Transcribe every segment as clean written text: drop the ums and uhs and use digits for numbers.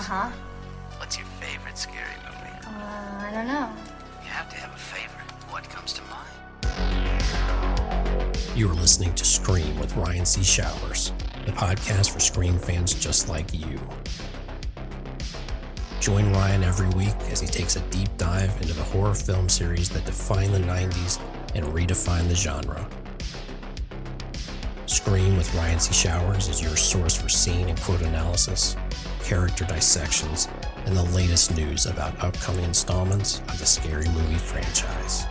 Uh-huh. What's your favorite scary movie? I don't know. You have to have a favorite. What comes to mind? You are listening to Scream with Ryan C. Showers, the podcast for Scream fans just like you. Join Ryan every week as he takes a deep dive into the horror film series that defined the 90s and redefined the genre. Scream with Ryan C. Showers is your source for scene and quote analysis, character dissections, and the latest news about upcoming installments of the Scary Movie franchise.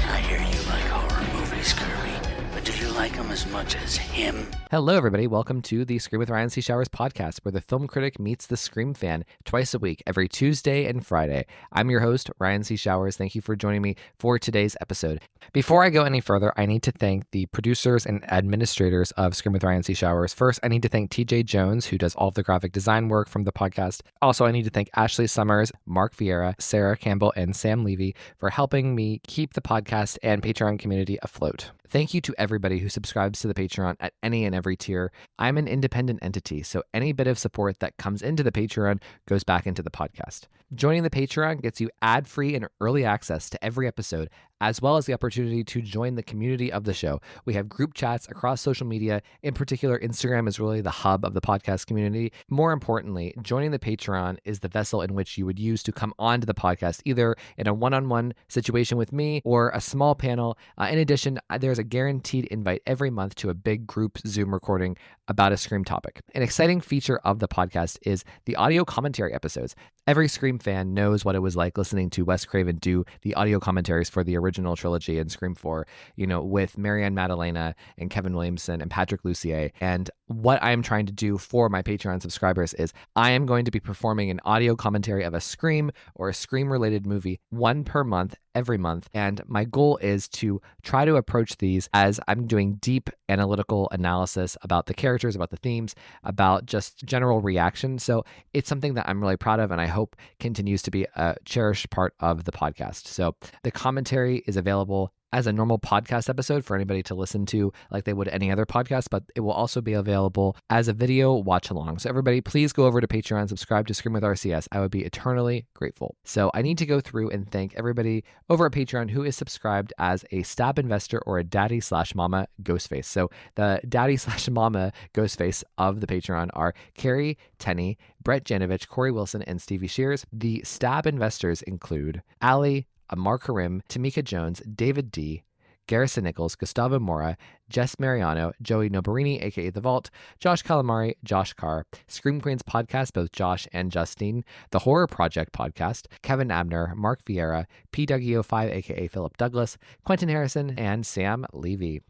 I hear you like horror movies, Kirby, but do you like them as much as him? Hello, everybody. Welcome to the Scream with Ryan C. Showers podcast, where the film critic meets the Scream fan twice a week, every Tuesday and Friday. I'm your host, Ryan C. Showers. Thank you for joining me for today's episode. Before I go any further, I need to thank the producers and administrators of Scream with Ryan C. Showers. First, I need to thank TJ Jones, who does all of the graphic design work from the podcast. Also, I need to thank Ashley Summers, Mark Vieira, Sarah Campbell, and Sam Levy for helping me keep the podcast and Patreon community afloat. Thank you to everybody who subscribes to the Patreon at any and every tier. I'm an independent entity, so any bit of support that comes into the Patreon goes back into the podcast. Joining the Patreon gets you ad-free and early access to every episode, as well as the opportunity to join the community of the show. We have group chats across social media. In particular, Instagram is really the hub of the podcast community. More importantly, joining the Patreon is the vessel in which you would use to come onto the podcast, either in a one-on-one situation with me or a small panel. In addition, there's a guaranteed invite every month to a big group Zoom recording about a Scream topic. An exciting feature of the podcast is the audio commentary episodes. Every Scream fan knows what it was like listening to Wes Craven do the audio commentaries for the original trilogy and Scream 4, with Marianne Maddalena and Kevin Williamson and Patrick Lussier. And what I'm trying to do for my Patreon subscribers is I am going to be performing an audio commentary of a Scream or a Scream-related movie, one per month, every month. And my goal is to try to approach these as I'm doing deep analytical analysis about the characters, about the themes, about just general reaction. So it's something that I'm really proud of and I hope continues to be a cherished part of the podcast. So the commentary is available as a normal podcast episode for anybody to listen to like they would any other podcast, but it will also be available as a video watch along. So everybody, please go over to Patreon, subscribe to Scream with RCS. I would be eternally grateful. So I need to go through and thank everybody over at Patreon who is subscribed as a stab investor or a daddy/mama Ghostface. So the daddy/mama Ghostface of the Patreon are Carrie Tenney, Brett Janovich, Corey Wilson, and Stevie Shears. The stab investors include Allie, Amar Karim, Tamika Jones, David D., Garrison Nichols, Gustavo Mora, Jess Mariano, Joey Nobarini, aka The Vault, Josh Calamari, Josh Carr, Scream Queens podcast, both Josh and Justine, The Horror Project podcast, Kevin Abner, Mark Vieira, PWO5, aka Philip Douglas, Quentin Harrison, and Sam Levy.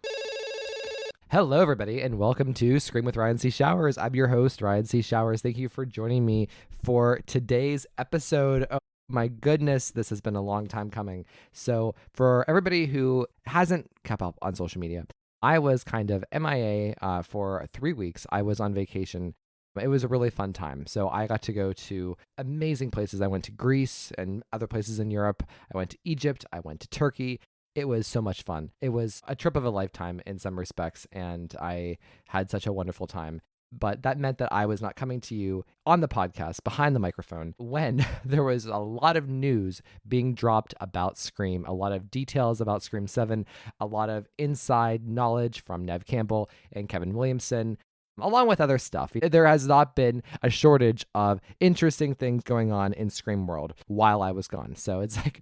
Hello, everybody, and welcome to Scream with Ryan C. Showers. I'm your host, Ryan C. Showers. Thank you for joining me for today's episode. My goodness, this has been a long time coming. So for everybody who hasn't kept up on social media, I was kind of MIA for 3 weeks. I was on vacation. It was a really fun time. So I got to go to amazing places. I went to Greece and other places in Europe. I went to Egypt. I went to Turkey. It was so much fun. It was a trip of a lifetime in some respects, and I had such a wonderful time. But that meant that I was not coming to you on the podcast behind the microphone when there was a lot of news being dropped about Scream, a lot of details about Scream 7, a lot of inside knowledge from Neve Campbell and Kevin Williamson, along with other stuff. There has not been a shortage of interesting things going on in Scream world while I was gone. So it's like,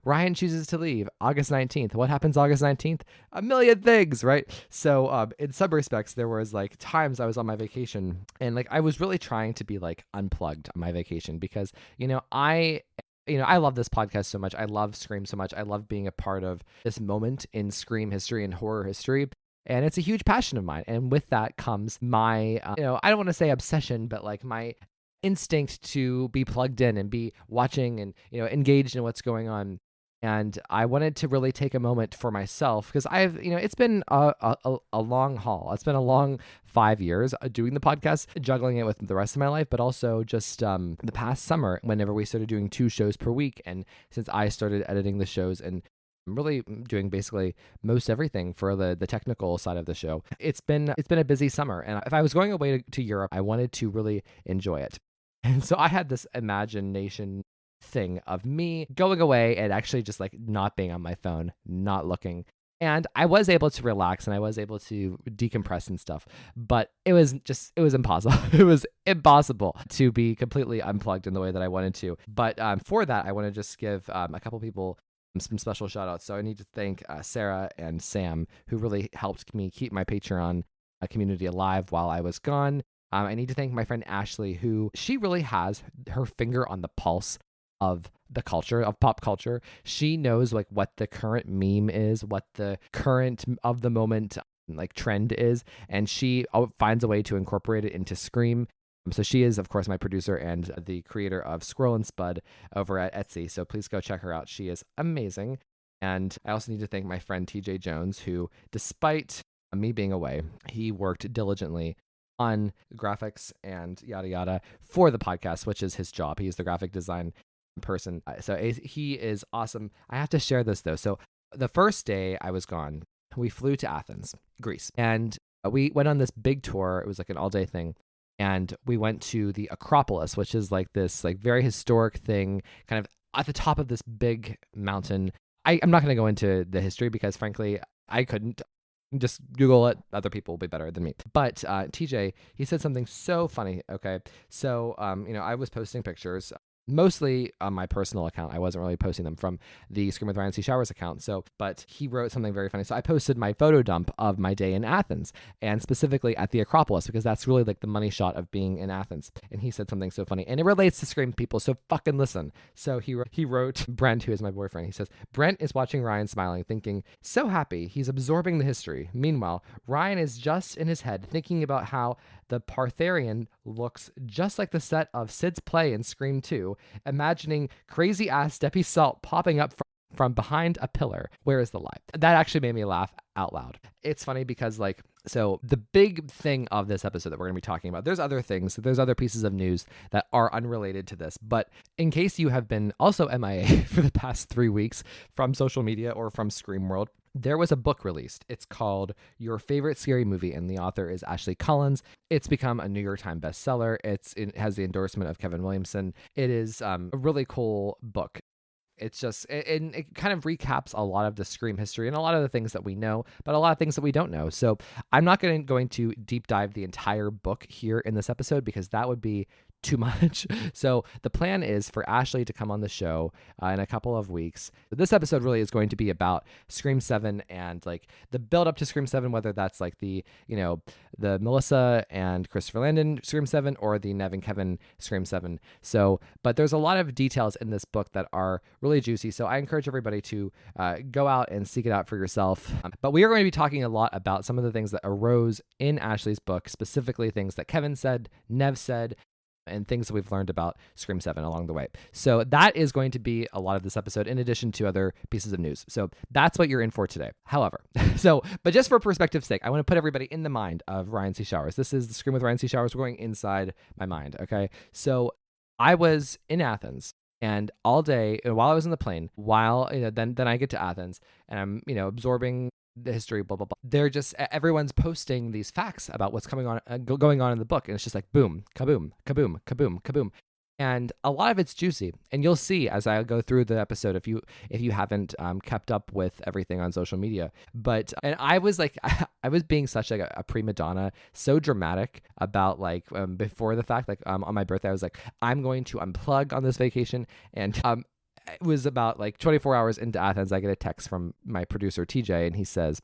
Ryan chooses to leave August 19th. What happens August 19th? A million things, right? So in some respects, there was like times I was on my vacation and like I was really trying to be like unplugged on my vacation because, I love this podcast so much. I love Scream so much. I love being a part of this moment in Scream history and horror history. And it's a huge passion of mine. And with that comes my, I don't want to say obsession, but like my instinct to be plugged in and be watching and, engaged in what's going on. And I wanted to really take a moment for myself because it's been a long haul. It's been a long 5 years doing the podcast, juggling it with the rest of my life, but also just the past summer whenever we started doing 2 shows per week. And since I started editing the shows and I'm really doing basically most everything for the technical side of the show. It's been a busy summer, and if I was going away to Europe, I wanted to really enjoy it. And so I had this imagination thing of me going away and actually just like not being on my phone, not looking. And I was able to relax and I was able to decompress and stuff, but it was impossible. It was impossible to be completely unplugged in the way that I wanted to. But for that, I want to just give a couple people some special shout outs. So I need to thank Sarah and Sam, who really helped me keep my Patreon community alive while I was gone. I need to thank my friend Ashley, who she really has her finger on the pulse of the culture, of pop culture. She knows like what the current meme is, what the current of the moment like trend is, and she finds a way to incorporate it into Scream. So she is, of course, my producer and the creator of Squirrel and Spud over at Etsy. So please go check her out. She is amazing. And I also need to thank my friend TJ Jones, who, despite me being away, he worked diligently on graphics and yada yada for the podcast, which is his job. He is the graphic design person. So he is awesome. I have to share this though. So the first day I was gone, we flew to Athens, Greece, and we went on this big tour. It was like an all-day thing. And we went to the Acropolis, which is like this like very historic thing, kind of at the top of this big mountain. I'm not going to go into the history because frankly, I couldn't. Just Google it. Other people will be better than me. But TJ, he said something so funny. Okay. So, I was posting pictures mostly on my personal account. I wasn't really posting them from the Scream with Ryan C. Showers account. But he wrote something very funny. So I posted my photo dump of my day in Athens, and specifically at the Acropolis, because that's really like the money shot of being in Athens. And he said something so funny, and it relates to Scream people. So fucking listen. So he wrote Brent, who is my boyfriend. He says, Brent is watching Ryan smiling, thinking, so happy. He's absorbing the history. Meanwhile, Ryan is just in his head thinking about how the Partherian looks just like the set of Sid's play in Scream 2, imagining crazy-ass Deppy Salt popping up from behind a pillar. Where is the lie? That actually made me laugh out loud. It's funny because, so the big thing of this episode that we're going to be talking about, there's other things, there's other pieces of news that are unrelated to this, but in case you have been also MIA for the past 3 weeks from social media or from Scream World, there was a book released. It's called Your Favorite Scary Movie, and the author is Ashley Cullins. It's become a New York Times bestseller. It has the endorsement of Kevin Williamson. It is a really cool book. It's just, it kind of recaps a lot of the Scream history and a lot of the things that we know, but a lot of things that we don't know. So I'm not going to deep dive the entire book here in this episode because that would be too much. So the plan is for Ashley to come on the show in a couple of weeks. This episode really is going to be about Scream 7 and like the build up to Scream 7, whether that's like the Melissa and Christopher Landon Scream 7 or the Neve and Kevin Scream 7. So, but there's a lot of details in this book that are really juicy. So I encourage everybody to go out and seek it out for yourself. But we are going to be talking a lot about some of the things that arose in Ashley's book, specifically things that Kevin said, Neve said, and things that we've learned about Scream 7 along the way. So that is going to be a lot of this episode in addition to other pieces of news. So that's what you're in for today. However, but just for perspective's sake, I want to put everybody in the mind of Ryan C. Showers. This is the Scream with Ryan C. Showers. We're going inside my mind, okay? So I was in Athens, and all day while I was in the plane, then I get to Athens and I'm, absorbing the history, blah, blah, blah. They're just, everyone's posting these facts about what's going on in the book. And it's just like, boom, kaboom, kaboom, kaboom, kaboom. And a lot of it's juicy. And you'll see as I go through the episode, if you haven't kept up with everything on social media. And I was like, I was being such like a prima donna, so dramatic about before the fact, on my birthday, I was like, I'm going to unplug on this vacation. And it was about 24 hours into Athens, I get a text from my producer, TJ, and he says,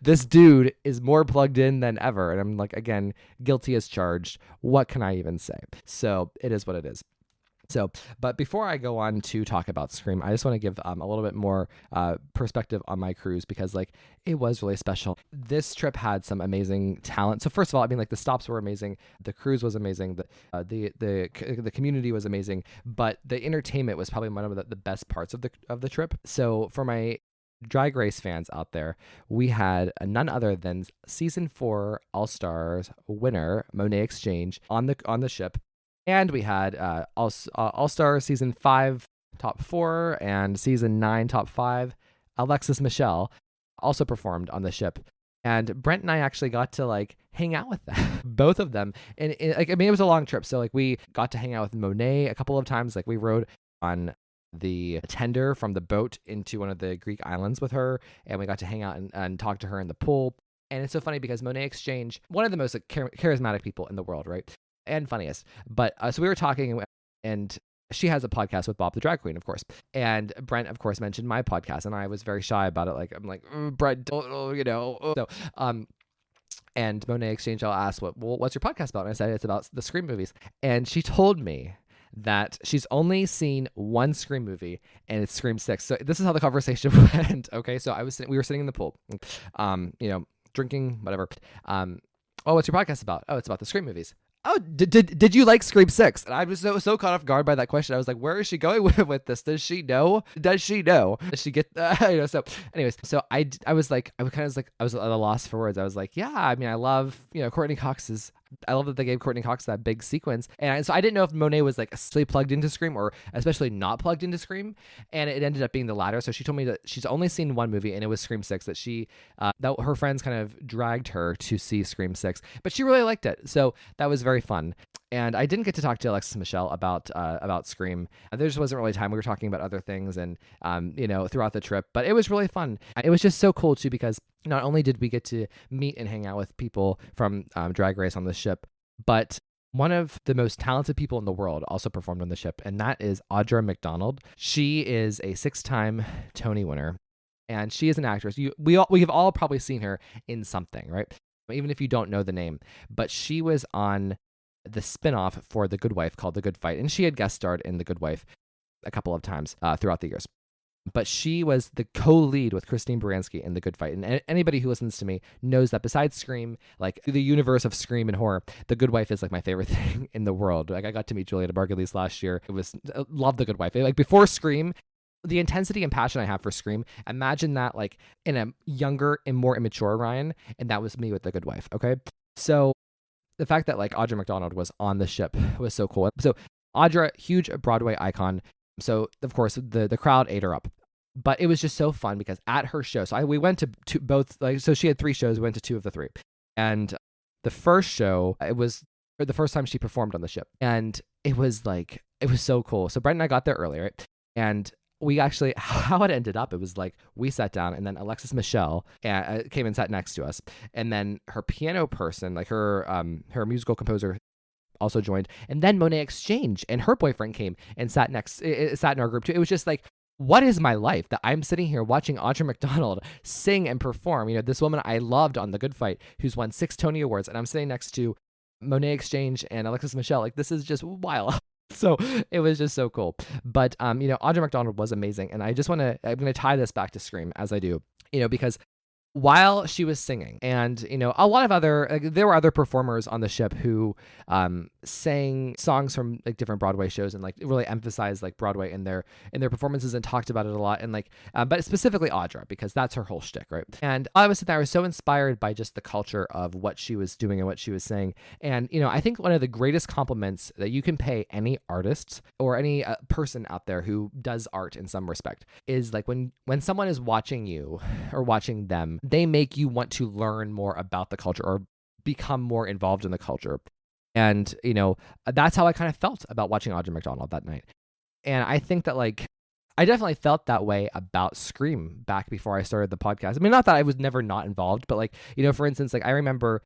this dude is more plugged in than ever. And I'm like, again, guilty as charged. What can I even say? So it is what it is. So, but before I go on to talk about Scream, I just want to give a little bit more perspective on my cruise because it was really special. This trip had some amazing talent. So first of all, the stops were amazing. The cruise was amazing. The community was amazing, but the entertainment was probably one of the best parts of the trip. So for my Drag Race fans out there, we had none other than season 4 All-Stars winner Monet Exchange on the ship. And we had All-Star Season 5 Top 4 and Season 9 Top 5 Alexis Michelle also performed on the ship. And Brent and I actually got to like hang out with them, both of them. And like, I mean, it was a long trip. So like we got to hang out with Monet a couple of times. Like we rode on the tender from the boat into one of the Greek islands with her. And we got to hang out and talk to her in the pool. And it's so funny because Monet Exchange, one of the most like, charismatic people in the world, right? And funniest. But so we were talking, and she has a podcast with Bob the Drag Queen, of course. And Brent, of course, mentioned my podcast, and I was very shy about it. Like, I'm like, Brent, don't, you know. So, and Monet Exchange, I'll ask, what's your podcast about? And I said, it's about the Scream movies. And she told me that she's only seen one Scream movie, and it's Scream 6. So this is how the conversation went. Okay, so we were sitting in the pool, you know, drinking, whatever. Oh, what's your podcast about? Oh, it's about the Scream movies. Oh, did you like Scream 6? And I was so caught off guard by that question. I was like, where is she going with this? Does she know? Does she get, you know, so anyways, so I was at a loss for words. I was like, yeah, I mean, I love, you know, I love that they gave Courteney Cox that big sequence. And so I didn't know if Monet was like especially plugged into Scream or especially not plugged into Scream. And it ended up being the latter. So she told me that she's only seen one movie, and it was Scream 6, that her friends kind of dragged her to see Scream 6, but she really liked it. So that was very fun. And I didn't get to talk to Alexis Michelle about Scream. There just wasn't really time. We were talking about other things and, you know, throughout the trip, but it was really fun. It was just so cool too, because not only did we get to meet and hang out with people from Drag Race on the ship, but one of the most talented people in the world also performed on the ship, and that is Audra McDonald. She is a 6-time Tony winner, and she is an actress. We have all probably seen her in something, right? Even if you don't know the name. But she was on the spinoff for The Good Wife called The Good Fight, and she had guest starred in The Good Wife a couple of times throughout the years. But she was the co-lead with Christine Baranski in The Good Fight. And anybody who listens to me knows that besides Scream, like through the universe of Scream and horror, The Good Wife is like my favorite thing in the world. Like I got to meet Julieta Margulies last year. Love The Good Wife. Like before Scream, the intensity and passion I have for Scream, imagine that like in a younger and more immature Ryan. And that was me with The Good Wife. Okay. So the fact that like Audra McDonald was on the ship was so cool. So Audra, huge Broadway icon. So, of course, the crowd ate her up. But it was just so fun because at her show, so we went to both, like, so she had 3 shows, we went to 2 of the 3. And the first show, it was the first time she performed on the ship. And it was so cool. So Brent and I got there early, right? And we actually, how it ended up, it was like we sat down, and then Alexis Michelle came and sat next to us. And then her piano person, like her musical composer, also joined, and then Monet Exchange and her boyfriend came and sat in our group too. It was just like, what is my life that I'm sitting here watching Audra McDonald sing and perform? You know, this woman I loved on The Good Fight, who's won 6 Tony Awards, and I'm sitting next to Monet Exchange and Alexis Michelle. Like, this is just wild. So it was just so cool. But you know, Audra McDonald was amazing, and I'm gonna tie this back to Scream as I do, you know, because while she was singing, and you know, a lot of there were other performers on the ship who sang songs from like different Broadway shows and like really emphasized like Broadway in their performances and talked about it a lot, and like but specifically Audra, because that's her whole shtick, right? And I was so inspired by just the culture of what she was doing and what she was saying. And you know, I think one of the greatest compliments that you can pay any artist or any person out there who does art in some respect is like when someone is watching you or watching them, they make you want to learn more about the culture or become more involved in the culture. And, you know, that's how I kind of felt about watching Audra McDonald that night. And I think that, like, I definitely felt that way about Scream back before I started the podcast. I mean, not that I was never not involved, but, like, you know, for instance, like, I remember,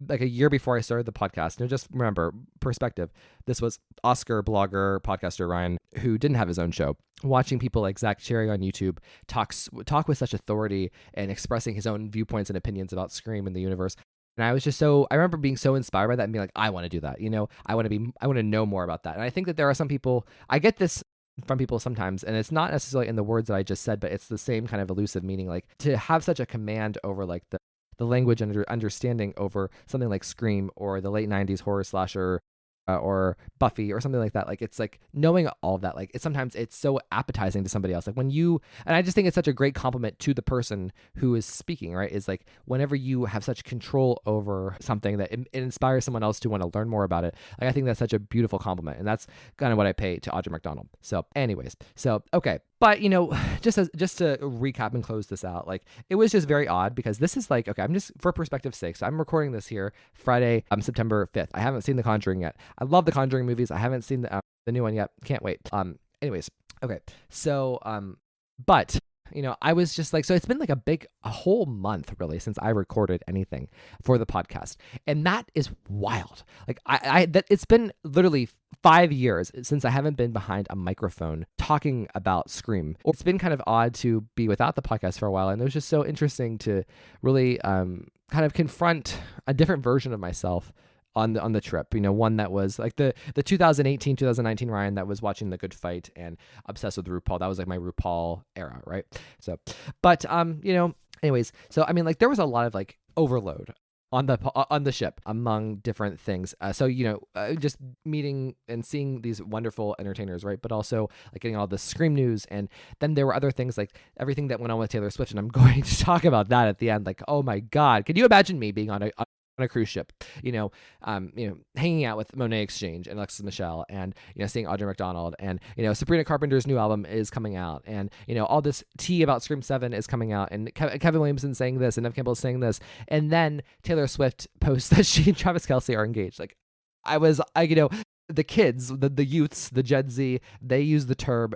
like, a year before I started the podcast, you know, just remember, perspective, this was Oscar blogger, podcaster Ryan, who didn't have his own show, watching people like Zach Cherry on YouTube talk with such authority and expressing his own viewpoints and opinions about Scream in the universe. And I was just I remember being so inspired by that and being like, I want to do that. You know, I want to know more about that. And I think that there are some people, I get this from people sometimes, and it's not necessarily in the words that I just said, but it's the same kind of elusive meaning, like to have such a command over like the language and understanding over something like Scream or the late 90s horror slasher or Buffy or something like that. Like, it's like knowing all of that, like sometimes it's so appetizing to somebody else. Like when you, and I just think it's such a great compliment to the person who is speaking, right? Is like whenever you have such control over something that it inspires someone else to want to learn more about it. Like, I think that's such a beautiful compliment, and that's kind of what I pay to Audra McDonald. So anyways, okay. But, just to recap and close this out, like, it was just very odd because this is like, okay, I'm just, for perspective's sake, so I'm recording this here Friday, September 5th. I haven't seen The Conjuring yet. I love The Conjuring movies. I haven't seen the new one yet. Can't wait. Anyways, okay. So, but, I was just like, so it's been like a whole month really since I recorded anything for the podcast. And that is wild. Like it's been literally 5 years since I haven't been behind a microphone talking about Scream. It's been kind of odd to be without the podcast for a while. And it was just so interesting to really kind of confront a different version of myself on the trip, one that was like the 2018, 2019 Ryan that was watching The Good Fight and obsessed with RuPaul. That was like my RuPaul era, right? So, but anyways, so I mean, like there was a lot of like overload on the ship among different things. So just meeting and seeing these wonderful entertainers, right? But also like getting all the Scream news, and then there were other things like everything that went on with Taylor Swift, and I'm going to talk about that at the end. Like, oh my God, can you imagine me being on a cruise ship, hanging out with Monet Exchange and Alexis Michelle, and seeing Audrey McDonald, and Sabrina Carpenter's new album is coming out, and all this tea about Scream 7 is coming out, and Kevin Williamson saying this, and Neve Campbell saying this, and then Taylor Swift posts that she and Travis Kelce are engaged. Like the kids, the youths, the Gen Z, they use the term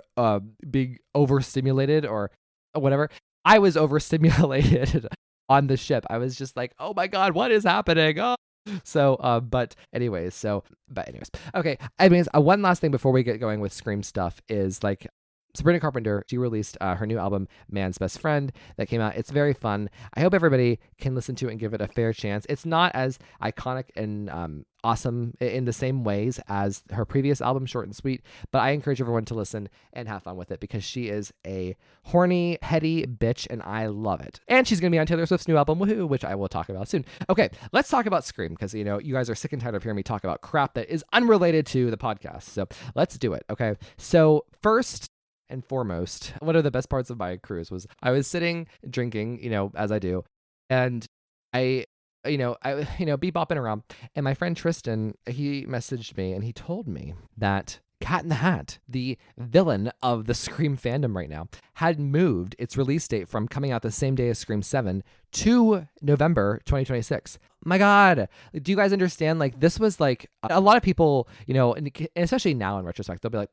being overstimulated or whatever. I was overstimulated on the ship. I was just like, oh my God, what is happening? Oh. So, but anyways, okay. I mean, one last thing before we get going with Scream stuff is like Sabrina Carpenter, she released her new album, Man's Best Friend, that came out. It's very fun. I hope everybody can listen to it and give it a fair chance. It's not as iconic and awesome in the same ways as her previous album, Short and Sweet, but I encourage everyone to listen and have fun with it because she is a horny, heady bitch, and I love it. And she's going to be on Taylor Swift's new album, Woohoo, which I will talk about soon. Okay, let's talk about Scream because, you guys are sick and tired of hearing me talk about crap that is unrelated to the podcast. So let's do it, okay? So first and foremost, one of the best parts of my cruise was I was sitting drinking, as I do, and I be bopping around, and my friend Tristan, he messaged me and he told me that Cat in the Hat, the villain of the Scream fandom right now, had moved its release date from coming out the same day as Scream 7 to November 2026. My God, do you guys understand? Like, this was like a lot of people, and especially now in retrospect, they'll be like,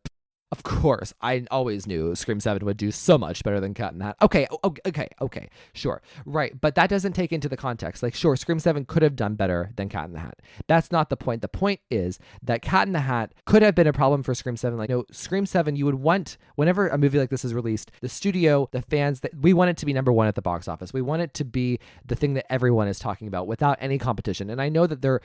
of course, I always knew Scream 7 would do so much better than Cat in the Hat. Okay, sure. Right, but that doesn't take into the context. Like, sure, Scream 7 could have done better than Cat in the Hat. That's not the point. The point is that Cat in the Hat could have been a problem for Scream 7. Like, Scream 7, you would want, whenever a movie like this is released, the studio, the fans, we want it to be number one at the box office. We want it to be the thing that everyone is talking about without any competition. And I know that the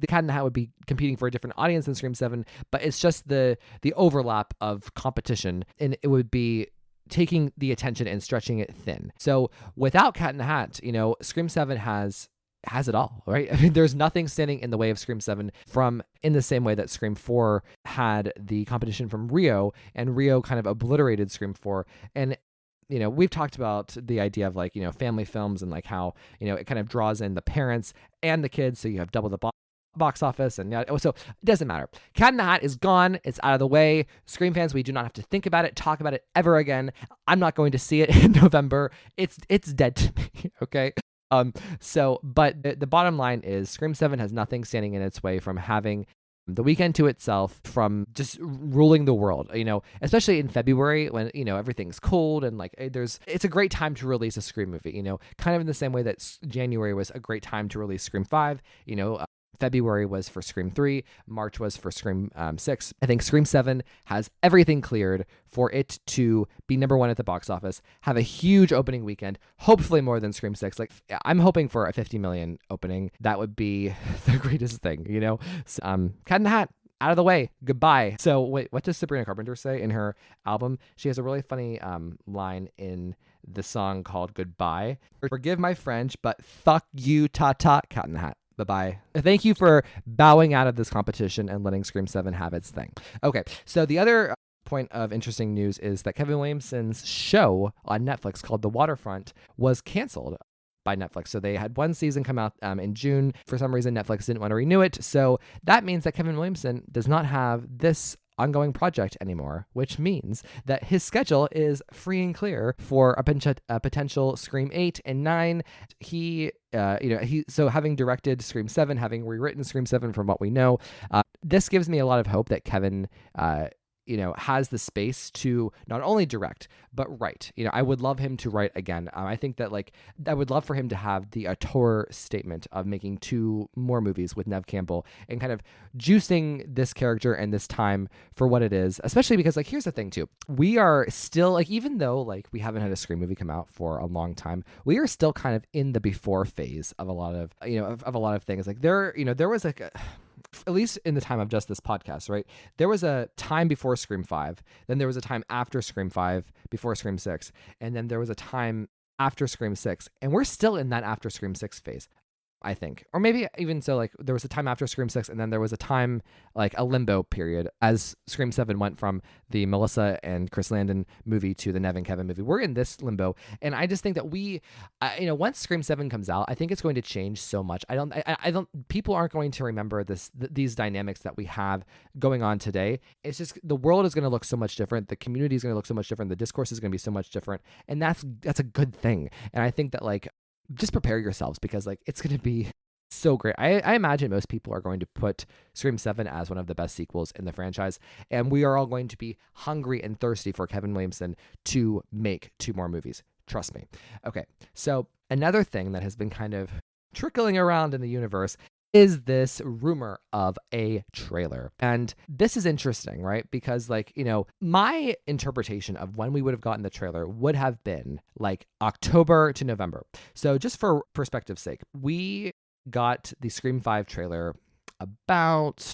Cat in the Hat would be competing for a different audience than Scream 7, but it's just the overlap of competition, and it would be taking the attention and stretching it thin. So without Cat in the Hat, Scream 7 has it all, right? I mean, there's nothing standing in the way of Scream 7 in the same way that Scream 4 had the competition from Rio, and Rio kind of obliterated Scream 4. And we've talked about the idea of like, family films and like how, it kind of draws in the parents and the kids. So you have double the box office, and so it doesn't matter. Cat in the Hat is gone. It's out of the way. Scream fans, we do not have to think about it, talk about it ever again. I'm not going to see it in November. It's dead to me. Okay. But the bottom line is Scream 7 has nothing standing in its way from having the weekend to itself, from just ruling the world, especially in February when, everything's cold and like it's a great time to release a Scream movie, kind of in the same way that January was a great time to release Scream 5, February was for Scream 3, March was for Scream 6. I think Scream 7 has everything cleared for it to be number one at the box office, have a huge opening weekend, hopefully more than Scream 6. Like, I'm hoping for a 50 million opening. That would be the greatest thing, So, Cat in the Hat, out of the way, goodbye. So wait, what does Sabrina Carpenter say in her album? She has a really funny line in the song called Goodbye. Forgive my French, but fuck you, ta-ta, Cat in the Hat. Bye-bye. Thank you for bowing out of this competition and letting Scream 7 have its thing. Okay, so the other point of interesting news is that Kevin Williamson's show on Netflix called The Waterfront was canceled by Netflix. So they had one season come out in June. For some reason, Netflix didn't want to renew it. So that means that Kevin Williamson does not have this ongoing project anymore, which means that his schedule is free and clear for a potential Scream 8 and 9. So having directed Scream 7, having rewritten Scream 7 from what we know, this gives me a lot of hope that Kevin has the space to not only direct, but write. I would love him to write again. I think that I would love for him to have the auteur statement of making 2 more movies with Neve Campbell and kind of juicing this character and this time for what it is, especially because here's the thing too. We are still even though we haven't had a Scream movie come out for a long time, we are still kind of in the before phase of a lot of, of a lot of things. There was at least in the time of just this podcast, right? There was a time before Scream 5, then there was a time after Scream 5, before Scream 6, and then there was a time after Scream 6, and we're still in that after Scream 6 phase, I think. Or maybe even so, there was a time after Scream 6, and then there was a time, a limbo period as Scream 7 went from the Melissa and Chris Landon movie to the Neve and Kevin movie. We're in this limbo, and I just think that once Scream 7 comes out, I think it's going to change so much. People aren't going to remember these dynamics that we have going on today. It's just, the world is going to look so much different. The community is going to look so much different. The discourse is going to be so much different, and that's a good thing. And I think that just prepare yourselves because it's going to be so great. I imagine most people are going to put Scream 7 as one of the best sequels in the franchise, and we are all going to be hungry and thirsty for Kevin Williamson to make 2 more movies. Trust me. Okay, so another thing that has been kind of trickling around in the universe is this rumor of a trailer. And this is interesting, right? Because my interpretation of when we would have gotten the trailer would have been October to November. So just for perspective's sake, we got the Scream 5 trailer about,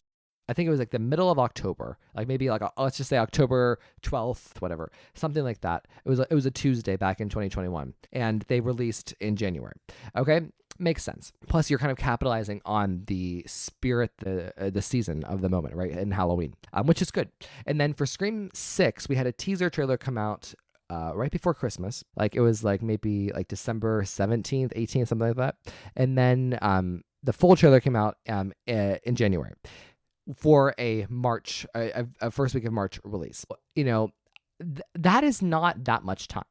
I think it was the middle of October, maybe let's just say October 12th, whatever, something like that. It was a Tuesday back in 2021, and they released in January. Okay, makes sense. Plus, you're kind of capitalizing on the spirit, the season of the moment, right, in Halloween, which is good. And then for Scream 6, we had a teaser trailer come out right before Christmas. It was maybe December 17th, 18th, something like that. And then the full trailer came out in January for a first week of March release. That is not that much time,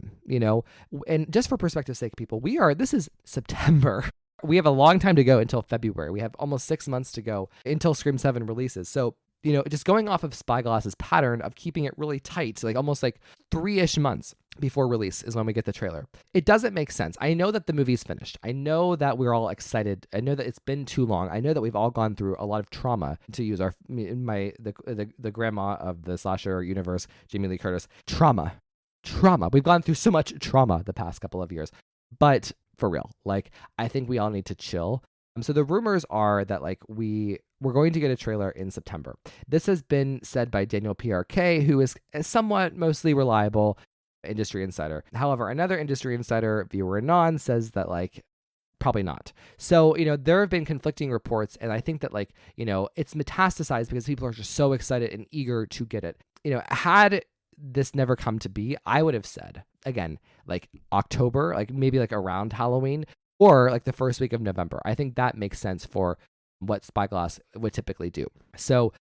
and just for perspective's sake, people, this is September. We have a long time to go until February. We have almost 6 months to go until Scream 7 releases. So, just going off of Spyglass's pattern of keeping it really tight, almost 3-ish months before release is when we get the trailer. It doesn't make sense. I know that the movie's finished. I know that we're all excited. I know that it's been too long. I know that we've all gone through a lot of trauma, to use the grandma of the slasher universe, Jamie Lee Curtis. Trauma. We've gone through so much trauma the past couple of years. But for real, I think we all need to chill. So the rumors are that we're going to get a trailer in September. This has been said by Daniel PRK, who is a somewhat mostly reliable industry insider. However, another industry insider, Viewer Anon, says that probably not. So, there have been conflicting reports, and I think that it's metastasized because people are just so excited and eager to get it. Had this never come to be, I would have said, again, October, maybe around Halloween, or the first week of November. I think that makes sense for what Spyglass would typically do. So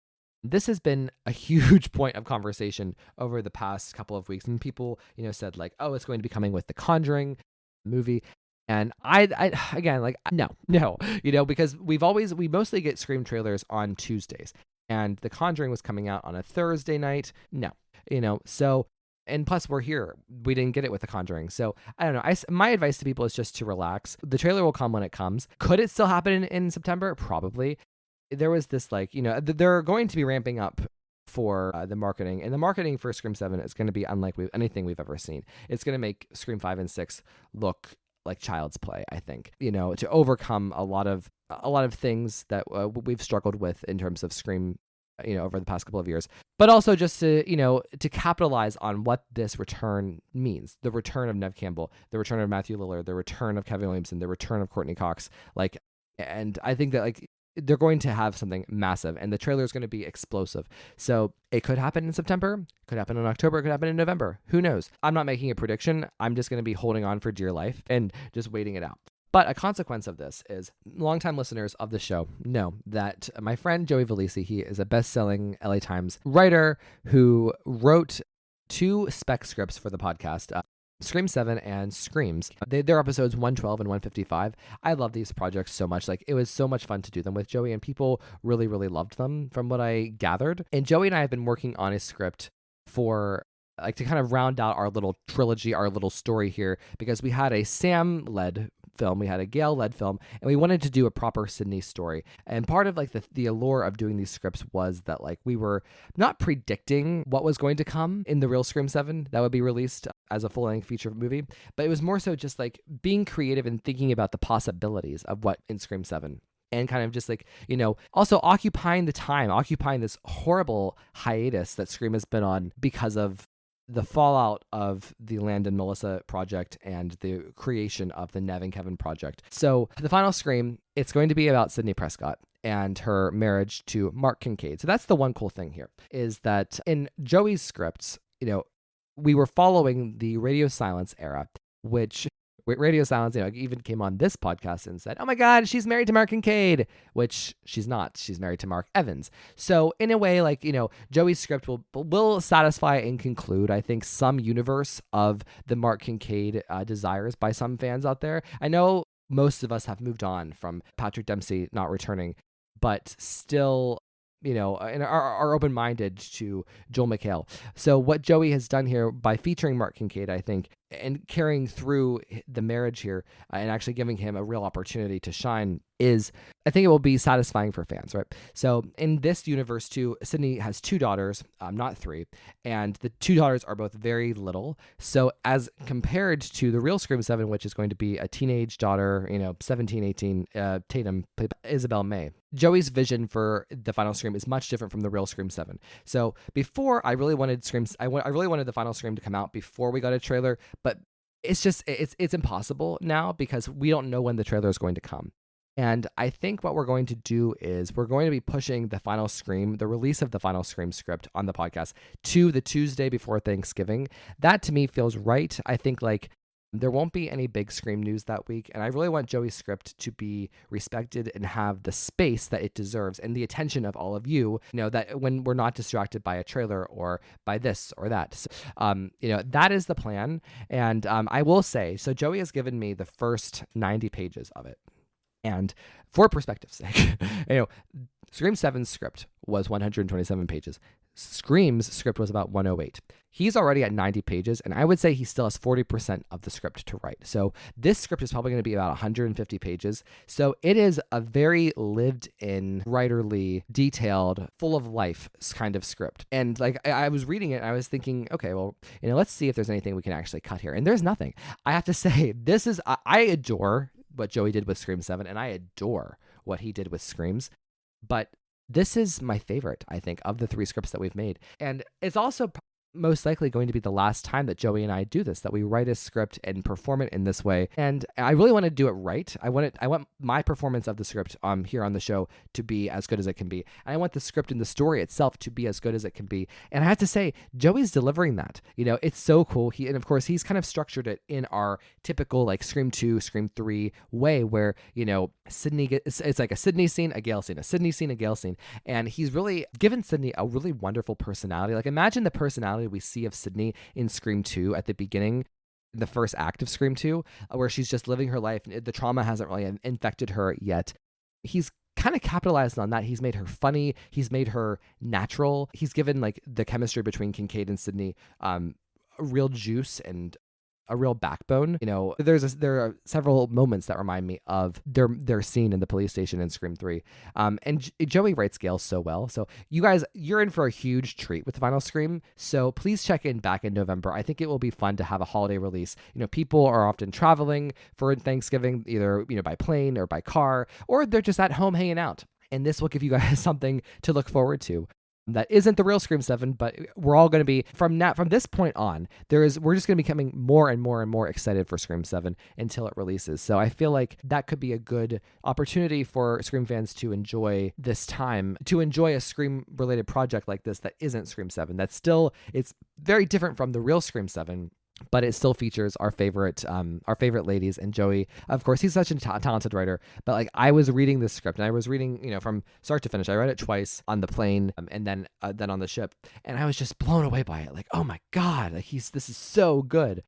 this has been a huge point of conversation over the past couple of weeks, and people, said oh, it's going to be coming with the Conjuring movie. And I again, no, because we mostly get Scream trailers on Tuesdays, and the Conjuring was coming out on a Thursday night. No, so. And plus, we're here. We didn't get it with The Conjuring. So, I don't know. My advice to people is just to relax. The trailer will come when it comes. Could it still happen in September? Probably. There was this, they're going to be ramping up for the marketing. And the marketing for Scream 7 is going to be unlike anything we've ever seen. It's going to make Scream 5 and 6 look like child's play, I think, to overcome a lot of things that we've struggled with in terms of Scream over the past couple of years, but also just to capitalize on what this return means. The return of Neve Campbell, the return of Matthew Lillard, the return of Kevin Williamson, the return of Courteney Cox. And I think that they're going to have something massive, and the trailer is going to be explosive. So it could happen in September, could happen in October, could happen in November. Who knows? I'm not making a prediction. I'm just going to be holding on for dear life and just waiting it out. But a consequence of this is longtime listeners of the show know that my friend Joey Valisi, he is a best-selling LA Times writer who wrote 2 spec scripts for the podcast, Scream 7 and Screams. They're episodes 112 and 155. I love these projects so much. Like, it was so much fun to do them with Joey, and people really, really loved them from what I gathered. And Joey and I have been working on a script for to kind of round out our little trilogy, our little story here, because we had a Sam-led film, we had a Gale-led film, and we wanted to do a proper Sydney story. And part of the allure of doing these scripts was that we were not predicting what was going to come in the real Scream 7 that would be released as a full-length feature movie, but it was more so just being creative and thinking about the possibilities of what in Scream 7. And kind of just also occupying this horrible hiatus that Scream has been on because of the fallout of the Landon Melissa project and the creation of the Neve and Kevin project. So the final Scream, it's going to be about Sidney Prescott and her marriage to Mark Kincaid. So that's the one cool thing here, is that in Joey's scripts, we were following the Radio Silence era, which Radio Silence, even came on this podcast and said, oh my God, she's married to Mark Kincaid, which she's not. She's married to Mark Evans. So in a way, Joey's script will satisfy and conclude, I think, some universe of the Mark Kincaid desires by some fans out there. I know most of us have moved on from Patrick Dempsey not returning, but still, and are open-minded to Joel McHale. So what Joey has done here by featuring Mark Kincaid, I think, and carrying through the marriage here and actually giving him a real opportunity to shine is, I think it will be satisfying for fans, right? So in this universe too, Sydney has 2 daughters, not 3, and the 2 daughters are both very little. So as compared to the real Scream 7, which is going to be a teenage daughter, 17, 18, Tatum, played by Isabel May. Joey's vision for the final Scream is much different from the real Scream 7. So before, I really wanted I really wanted the final Scream to come out before we got a trailer, but it's just, it's impossible now because we don't know when the trailer is going to come. And I think what we're going to do is we're going to be pushing the final Scream, the release of the final Scream script on the podcast, to the Tuesday before Thanksgiving. That to me feels right. I think there won't be any big Scream news that week, and I really want Joey's script to be respected and have the space that it deserves and the attention of all of you, that when we're not distracted by a trailer or by this or that. So, that is the plan. And I will say, so Joey has given me the first 90 pages of it. And for perspective's sake, Scream 7's script was 127 pages. Scream's script was about 108. He's already at 90 pages, and I would say he still has 40% of the script to write. So this script is probably going to be about 150 pages. So it is a very lived-in, writerly, detailed, full of life kind of script. And I was reading it, and I was thinking, okay, well, let's see if there's anything we can actually cut here. And there's nothing. I have to say, I adore what Joey did with Scream 7, and I adore what he did with Screams. But this is my favorite, I think, of the 3 scripts that we've made. And it's also most likely going to be the last time that Joey and I do this, that we write a script and perform it in this way. And I really want to do it right. I want my performance of the script here on the show to be as good as it can be. And I want the script and the story itself to be as good as it can be. And I have to say, Joey's delivering that. It's so cool. And of course, he's kind of structured it in our typical Scream 2, Scream 3 way where, Sydney it's like a Sydney scene, a Gale scene, a Sydney scene, a Gale scene. And he's really given Sydney a really wonderful personality. Imagine the personality we see of Sydney in Scream 2 at the beginning, the first act of Scream 2, where she's just living her life and the trauma hasn't really infected her yet. He's kind of capitalized on that. He's made her funny. He's made her natural. He's given the chemistry between Kincaid and Sydney a real juice and a real backbone. There are several moments that remind me of their scene in the police station in Scream 3. And Joey writes Gale so well. So you guys, you're in for a huge treat with the final Scream. So please check in back in November. I think it will be fun to have a holiday release. People are often traveling for Thanksgiving, either by plane or by car, or they're just at home hanging out. And this will give you guys something to look forward to. That isn't the real Scream 7, but we're all going to be, from this point on, we're just going to be becoming more and more and more excited for Scream 7 until it releases. So I feel like that could be a good opportunity for Scream fans to enjoy this time, to enjoy a Scream-related project like this that isn't Scream 7. That's still, it's very different from the real Scream 7, but it still features our favorite ladies. And Joey, of course, he's such a talented writer. But like, I was reading this script, and I was reading, from start to finish. I read it twice on the plane, and then on the ship, and I was just blown away by it. Like, oh my god, like this is so good.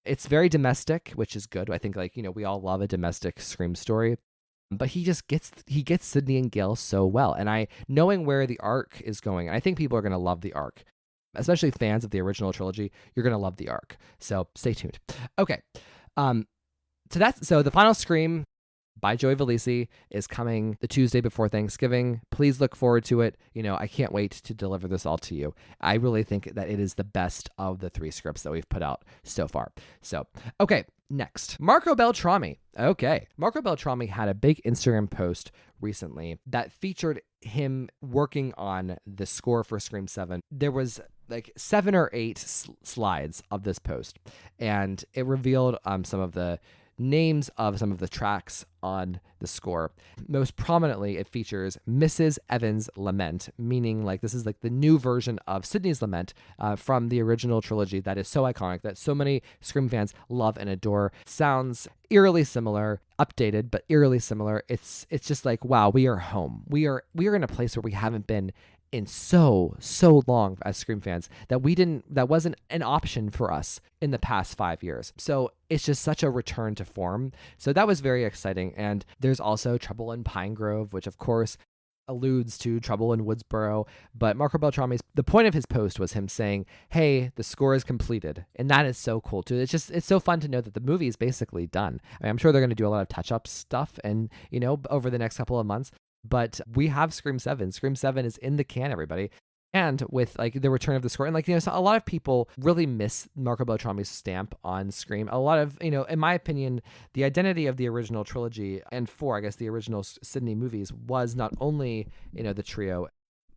It's very domestic, which is good. I think we all love a domestic Scream story. But he gets Sydney and Gale so well. And knowing where the arc is going, I think people are going to love the arc. Especially fans of the original trilogy, you're going to love the arc. So stay tuned. Okay. So the final Scream by Joey Valisi is coming the Tuesday before Thanksgiving. Please look forward to it. I can't wait to deliver this all to you. I really think that it is the best of the 3 scripts that we've put out so far. So, okay, next. Marco Beltrami. Okay. Marco Beltrami had a big Instagram post recently that featured him working on the score for Scream 7. There was like 7 or 8 slides of this post, and it revealed some of the names of some of the tracks on the score. Most prominently, it features Mrs. Evans' Lament, meaning like this is like the new version of Sydney's Lament from the original trilogy that is so iconic, that so many Scream fans love and adore. Sounds eerily similar, updated, but eerily similar. It's just like, wow, we are home. We are in a place where we haven't been in so long as Scream fans, that wasn't an option for us in the past 5 years. So it's just such a return to form. So that was very exciting. And there's also Trouble in Pine Grove, which of course alludes to Trouble in Woodsboro. But Marco Beltrami's, the point of his post was him saying, hey, the score is completed. And that is so cool too. It's so fun to know that the movie is basically done. I mean, I'm sure they're going to do a lot of touch-up stuff and, over the next couple of months. But we have Scream 7. Scream 7 is in the can, everybody. And with like the return of the score, and so a lot of people really miss Marco Beltrami's stamp on Scream. A lot of, in my opinion, the identity of the original trilogy and the original Sydney movies was not only, the trio,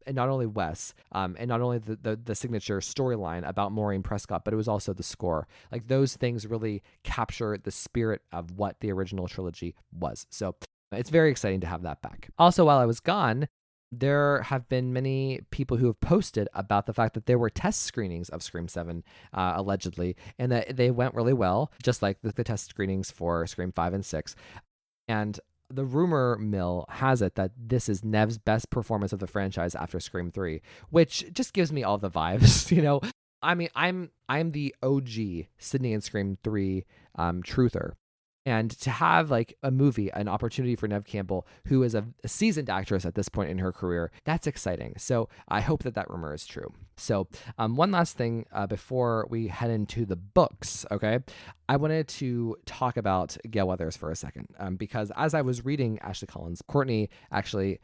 and not only Wes, and not only the signature storyline about Maureen Prescott, but it was also the score. Like those things really capture the spirit of what the original trilogy was. So it's very exciting to have that back. Also, while I was gone, there have been many people who have posted about the fact that there were test screenings of Scream 7, allegedly, and that they went really well, just like the test screenings for Scream 5 and 6. And the rumor mill has it that this is Neve's best performance of the franchise after Scream 3, which just gives me all the vibes, I mean, I'm the OG Sydney and Scream 3 truther. And to have like a movie, an opportunity for Neve Campbell, who is a seasoned actress at this point in her career, that's exciting. So I hope that rumor is true. So one last thing before we head into the books, okay? I wanted to talk about Gale Weathers for a second because as I was reading Ashley Cullins, Courtney actually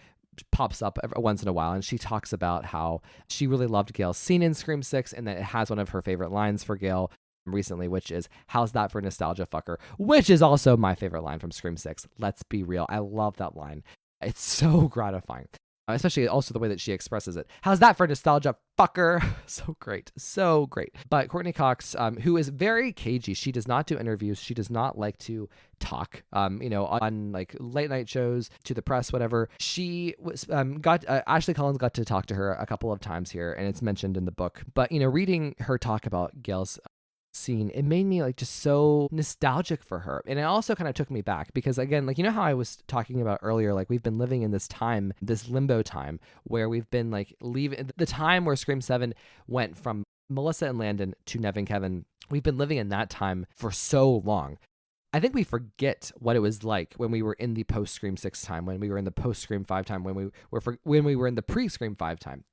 pops up once in a while, and she talks about how she really loved Gale's scene in Scream 6 and that it has one of her favorite lines for Gale recently, which is, how's that for nostalgia, fucker? Which is also my favorite line from Scream 6. Let's be real. I love that line. It's so gratifying. Especially also the way that she expresses it. How's that for nostalgia, fucker? So great. So great. But Courteney Cox, who is very cagey, she does not do interviews. She does not like to talk, on like late night shows, to the press, whatever. She was Ashley Cullins got to talk to her a couple of times here, and it's mentioned in the book. But, reading her talk about Gale's scene, it made me like just so nostalgic for her. And it also kind of took me back because, again, like, how I was talking about earlier, like we've been living in this time, this limbo time where we've been like leaving the time where Scream 7 went from Melissa and Landon to Neve and Kevin. We've been living in that time for so long. I think we forget what it was like when we were in the post Scream 6 time, when we were in the post Scream 5 time, when we were in the pre Scream 5 time.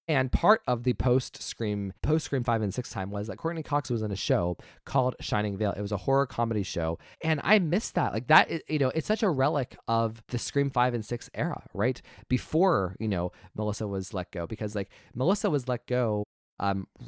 And part of the post Scream 5 and 6 time was that Courteney Cox was in a show called Shining Vale. It was a horror comedy show. And I missed that. Like that, it's such a relic of the Scream 5 and 6 era, right? Before, Melissa was let go, because like Melissa was let go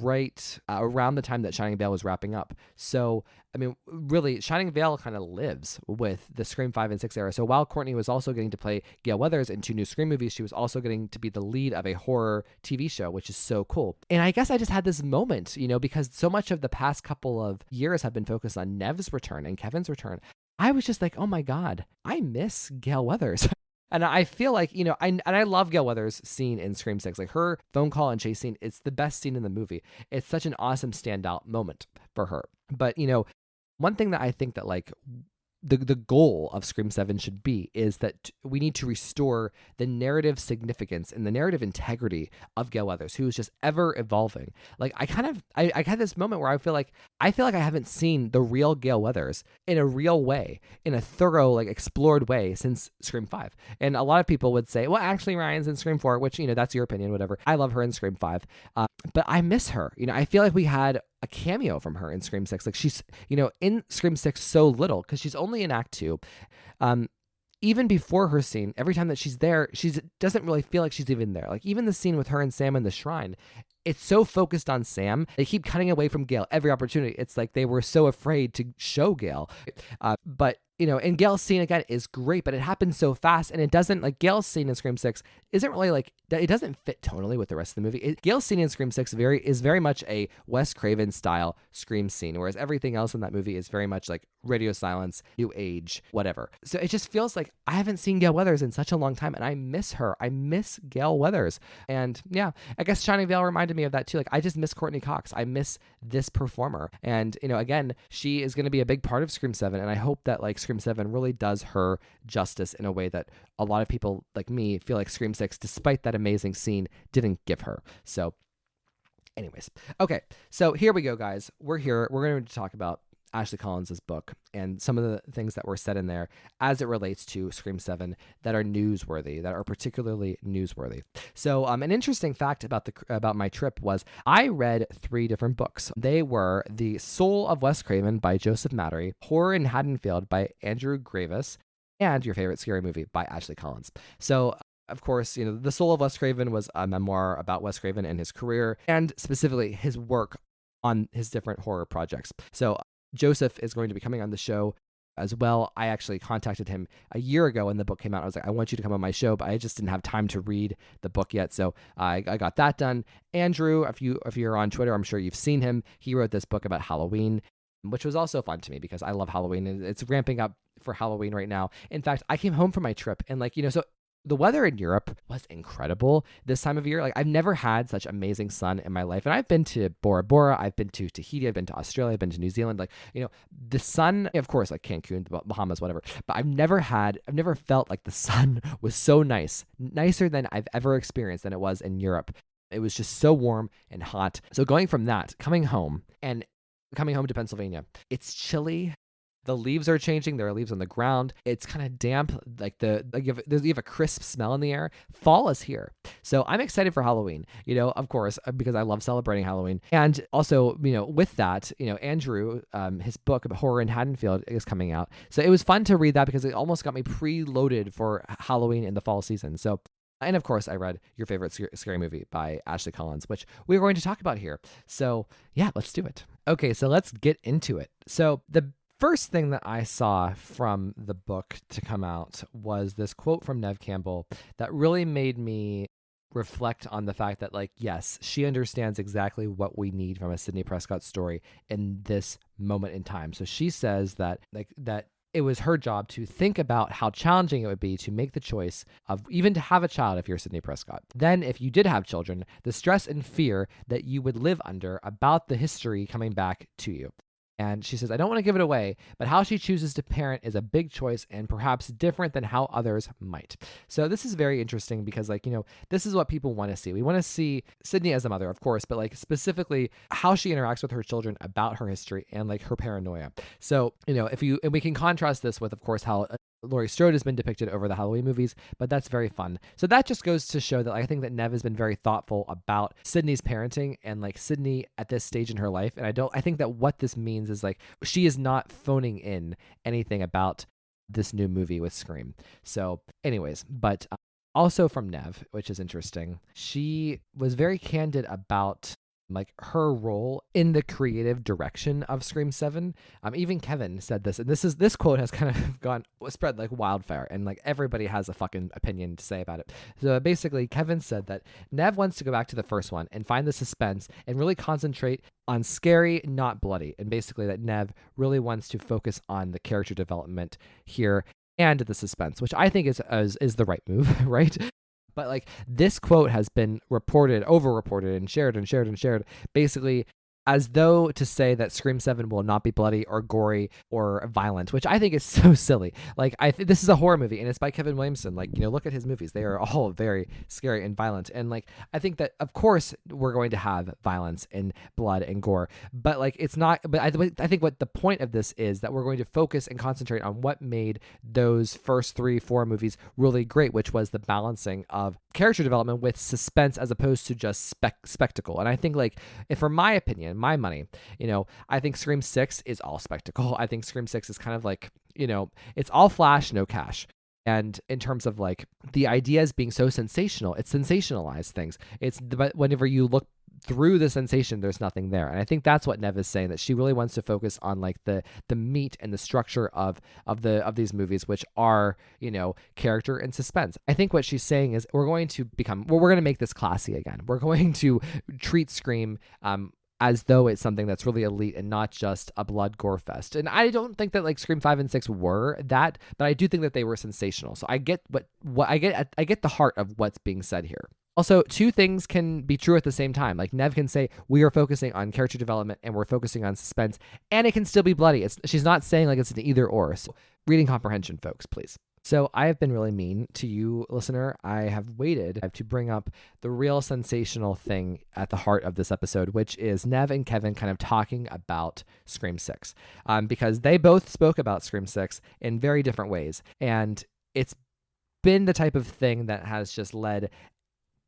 right around the time that Shining Vale was wrapping up. So, I mean, really, Shining Vale kind of lives with the Scream 5 and 6 era. So while Courtney was also getting to play Gale Weathers in 2 new Scream movies, she was also getting to be the lead of a horror TV show, which is so cool. And I guess I just had this moment, because so much of the past couple of years have been focused on Neve's return and Kevin's return. I was just like, oh my God, I miss Gale Weathers. And I feel like, I love Gale Weathers' scene in Scream 6. Like her phone call and chase scene, it's the best scene in the movie. It's such an awesome standout moment for her. But, one thing that I think that like the goal of Scream 7 should be is that we need to restore the narrative significance and the narrative integrity of Gale Weathers, who is just ever evolving. Like I had this moment where I feel like I haven't seen the real Gale Weathers in a real way, in a thorough, like explored way since Scream 5. And a lot of people would say, well, actually Ryan's in Scream 4, which, that's your opinion, whatever. I love her in Scream 5. But I miss her. I feel like we had a cameo from her in Scream 6. Like she's, in Scream 6 so little because she's only in Act 2. Even before her scene, every time that she's there, she doesn't really feel like she's even there. Like even the scene with her and Sam in the shrine, it's so focused on Sam. They keep cutting away from Gale every opportunity. It's like they were so afraid to show Gale. But and Gale's scene again is great, but it happens so fast, and it doesn't, like Gale's scene in Scream 6 isn't really like, it doesn't fit tonally with the rest of the movie. Gale's scene in Scream 6 is very much a Wes Craven style Scream scene, whereas everything else in that movie is very much like radio silence, new age, whatever. So it just feels like I haven't seen Gale Weathers in such a long time, and I miss her. I miss Gale Weathers. And yeah, I guess Shining Vale reminded me of that too. Like I just miss Courteney Cox. I miss this performer. And, again, she is going to be a big part of Scream 7, and I hope that like Scream 7 really does her justice in a way that a lot of people like me feel like Scream 6, despite that amazing scene, didn't give her. So anyways, okay, so here we go, guys. We're here. We're going to talk about Ashley Cullins' book and some of the things that were said in there as it relates to Scream 7 that are newsworthy, that are particularly newsworthy. So an interesting fact about my trip was I read 3 different books. They were The Soul of Wes Craven by Joseph Mattery, Horror in Haddonfield by Andrew Gravis, and Your Favorite Scary Movie by Ashley Cullins. So of course, The Soul of Wes Craven was a memoir about Wes Craven and his career, and specifically his work on his different horror projects. So Joseph is going to be coming on the show as well. I actually contacted him a year ago when the book came out. I was like, I want you to come on my show, but I just didn't have time to read the book yet. So I got that done. Andrew, if you're on Twitter, I'm sure you've seen him. He wrote this book about Halloween, which was also fun to me because I love Halloween, and it's ramping up for Halloween right now. In fact, I came home from my trip and so the weather in Europe was incredible this time of year. Like I've never had such amazing sun in my life. And I've been to Bora Bora, I've been to Tahiti, I've been to Australia, I've been to New Zealand. Like, the sun, of course, like Cancun, the Bahamas, whatever. But I've never felt like the sun was so nicer than I've ever experienced than it was in Europe. It was just so warm and hot. So going from that, coming home to Pennsylvania, it's chilly. The leaves are changing. There are leaves on the ground. It's kind of damp. Like you have a crisp smell in the air. Fall is here. So I'm excited for Halloween, of course, because I love celebrating Halloween. And also, with that, Andrew, his book about Horror in Haddonfield is coming out. So it was fun to read that because it almost got me preloaded for Halloween in the fall season. So, and of course, I read Your Favorite Scary Movie by Ashley Cullins, which we're going to talk about here. So yeah, let's do it. Okay, so let's get into it. So the first thing that I saw from the book to come out was this quote from Neve Campbell that really made me reflect on the fact that, like, yes, she understands exactly what we need from a Sidney Prescott story in this moment in time. So she says that it was her job to think about how challenging it would be to make the choice of even to have a child if you're Sidney Prescott. Then, if you did have children, the stress and fear that you would live under about the history coming back to you. And she says, I don't want to give it away, but how she chooses to parent is a big choice and perhaps different than how others might. So this is very interesting because, this is what people want to see. We want to see Sidney as a mother, of course, but specifically how she interacts with her children about her history and her paranoia. So, and we can contrast this with, of course, how Laurie Strode has been depicted over the Halloween movies, but that's very fun. So that just goes to show that I think that Neve has been very thoughtful about Sidney's parenting and Sidney at this stage in her life. And I think that what this means is she is not phoning in anything about this new movie with Scream. So anyways, but also from Neve, which is interesting, she was very candid about her role in the creative direction of Scream 7. Even Kevin said this, and this quote has kind of spread like wildfire, and everybody has a fucking opinion to say about it. So basically, Kevin said that Neve wants to go back to the first one and find the suspense and really concentrate on scary, not bloody, and basically that Neve really wants to focus on the character development here. and the suspense, which I think is the right move, right? But like this quote has been reported, over-reported, and shared, basically as though to say that Scream 7 will not be bloody or gory or violent, which I think is so silly. Like, this is a horror movie, and it's by Kevin Williamson. Like, look at his movies. They are all very scary and violent. And, like, I think that, of course, we're going to have violence and blood and gore. But, like, it's not... But I think what the point of this is that we're going to focus and concentrate on what made those first 3-4 movies really great, which was the balancing of character development with suspense as opposed to just spectacle. And I think, like, if for my opinion, my money, I think Scream 6 is all spectacle. I think Scream 6 is kind of like, it's all flash, no cash. And in terms of like the ideas being so sensational, it sensationalized things. But whenever you look through the sensation, there's nothing there. And I think that's what Neve is saying, that she really wants to focus on like the meat and the structure of these movies, which are, character and suspense. I think what she's saying is we're going to make this classy again. We're going to treat Scream as though it's something that's really elite and not just a blood gore fest. And I don't think that like Scream 5 and 6 were that, but I do think that they were sensational. So I get what I get the heart of what's being said here. Also, two things can be true at the same time. Like Neve can say, we are focusing on character development and we're focusing on suspense, and it can still be bloody. She's not saying like it's an either or. So reading comprehension, folks, please. So I have been really mean to you, listener. I have waited to bring up the real sensational thing at the heart of this episode, which is Neve and Kevin kind of talking about Scream 6, because they both spoke about Scream 6 in very different ways. And it's been the type of thing that has just led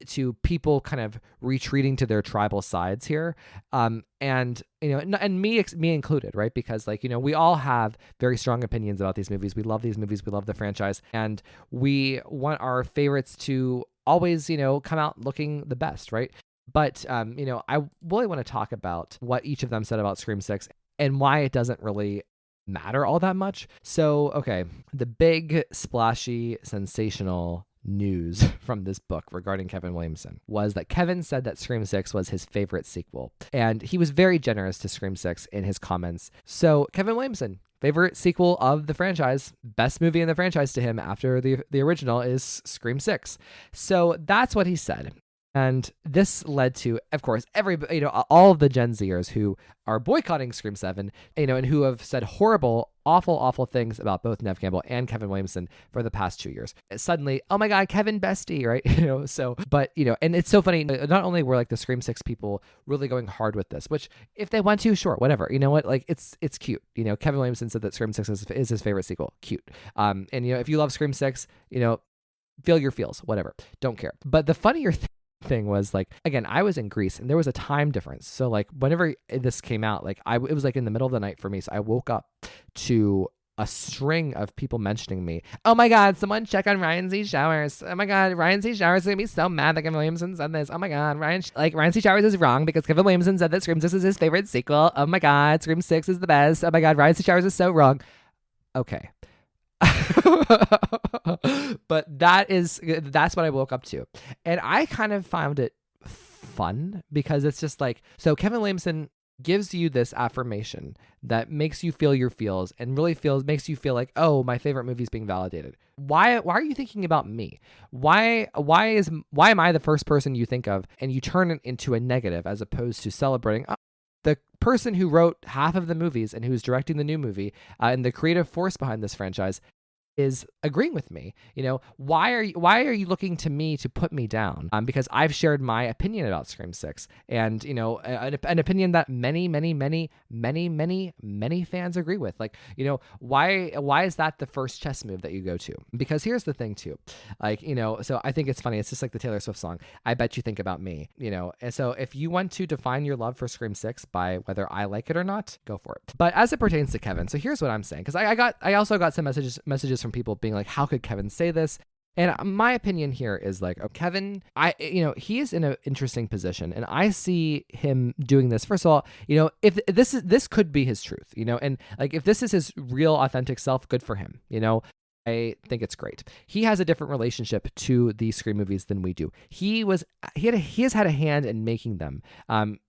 to people kind of retreating to their tribal sides here. And me included, right? Because like, we all have very strong opinions about these movies. We love these movies. We love the franchise, and we want our favorites to always, come out looking the best, right? But, I really want to talk about what each of them said about Scream 6 and why it doesn't really matter all that much. So, okay, the big, splashy, sensational news from this book regarding Kevin Williamson was that Kevin said that Scream 6 was his favorite sequel, and he was very generous to Scream 6 in his comments. So Kevin Williamson, favorite sequel of the franchise, best movie in the franchise to him after the original is Scream 6. So that's what he said. And this led to, of course, everybody, all of the Gen Zers who are boycotting Scream 7, and who have said horrible, awful things about both Neve Campbell and Kevin Williamson for the past 2 years. Suddenly, oh my God, Kevin bestie, right? And it's so funny. Not only were like the Scream 6 people really going hard with this, which if they want to, sure, whatever. You know what? Like it's cute. Kevin Williamson said that Scream 6 is his favorite sequel. Cute. And if you love Scream 6, feel your feels, whatever. Don't care. But the funnier thing was, like, again, I was in Greece and there was a time difference. So like whenever this came out, like it was like in the middle of the night for me. So I woke up to a string of people mentioning me. Oh my God, someone check on Ryan C. Showers. Oh my God, Ryan C. Showers is gonna be so mad that Kevin Williamson said this. Oh my God, Ryan C. Showers is wrong because Kevin Williamson said that Scream 6 is his favorite sequel. Oh my God, Scream 6 is the best. Oh my God, Ryan C. Showers is so wrong. Okay. But that's what I woke up to. And I kind of found it fun because it's just like, so Kevin Williamson gives you this affirmation that makes you feel your feels and really makes you feel like, oh, my favorite movie is being validated. Why are you thinking about me? Why am I the first person you think of, and you turn it into a negative as opposed to celebrating, oh, the person who wrote half of the movies and who's directing the new movie and the creative force behind this franchise is agreeing with me. Why are you looking to me to put me down? Because I've shared my opinion about Scream 6, and an opinion that many fans agree with. Like, why is that the first chess move that you go to? Because here's the thing too, like, so I think it's funny. It's just like the Taylor Swift song, I Bet You Think About Me. And so if you want to define your love for Scream 6 by whether I like it or not, go for it. But as it pertains to Kevin, so here's what I'm saying, because I also got some messages from people being like, how could Kevin say this? And my opinion here is like, Kevin, he is in an interesting position, and I see him doing this. First of all, if this could be his truth, and like if this is his real authentic self, good for him. I think it's great. He has a different relationship to these Scream movies than we do. He has had a hand in making them,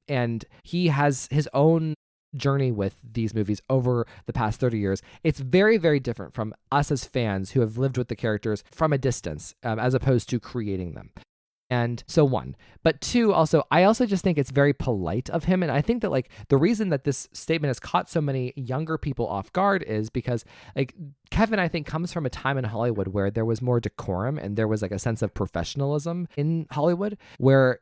and he has his own journey with these movies over the past 30 years, it's very, very different from us as fans who have lived with the characters from a distance, as opposed to creating them. And so one, but two, also, I also just think it's very polite of him. And I think that like the reason that this statement has caught so many younger people off guard is because like Kevin, I think, comes from a time in Hollywood where there was more decorum and there was like a sense of professionalism in Hollywood where,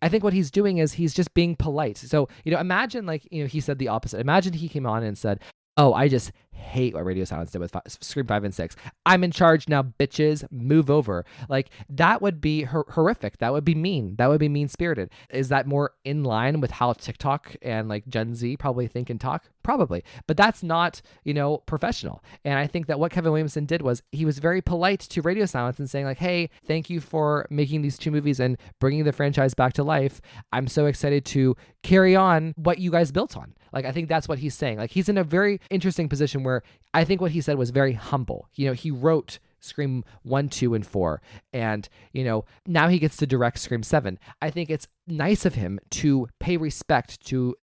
I think what he's doing is he's just being polite. So, imagine like, he said the opposite. Imagine he came on and said, "Oh, I just hate what Radio Silence did with Scream 5 and 6. I'm in charge now, bitches. Move over." Like, that would be horrific. That would be mean. That would be mean-spirited. Is that more in line with how TikTok and like Gen Z probably think and talk? Probably. But that's not, professional. And I think that what Kevin Williamson did was he was very polite to Radio Silence and saying like, "Hey, thank you for making these two movies and bringing the franchise back to life. I'm so excited to carry on what you guys built on." Like, I think that's what he's saying. Like, he's in a very interesting position where I think what he said was very humble. He wrote Scream 1, 2, and 4. And, now he gets to direct Scream 7. I think it's nice of him to pay respect to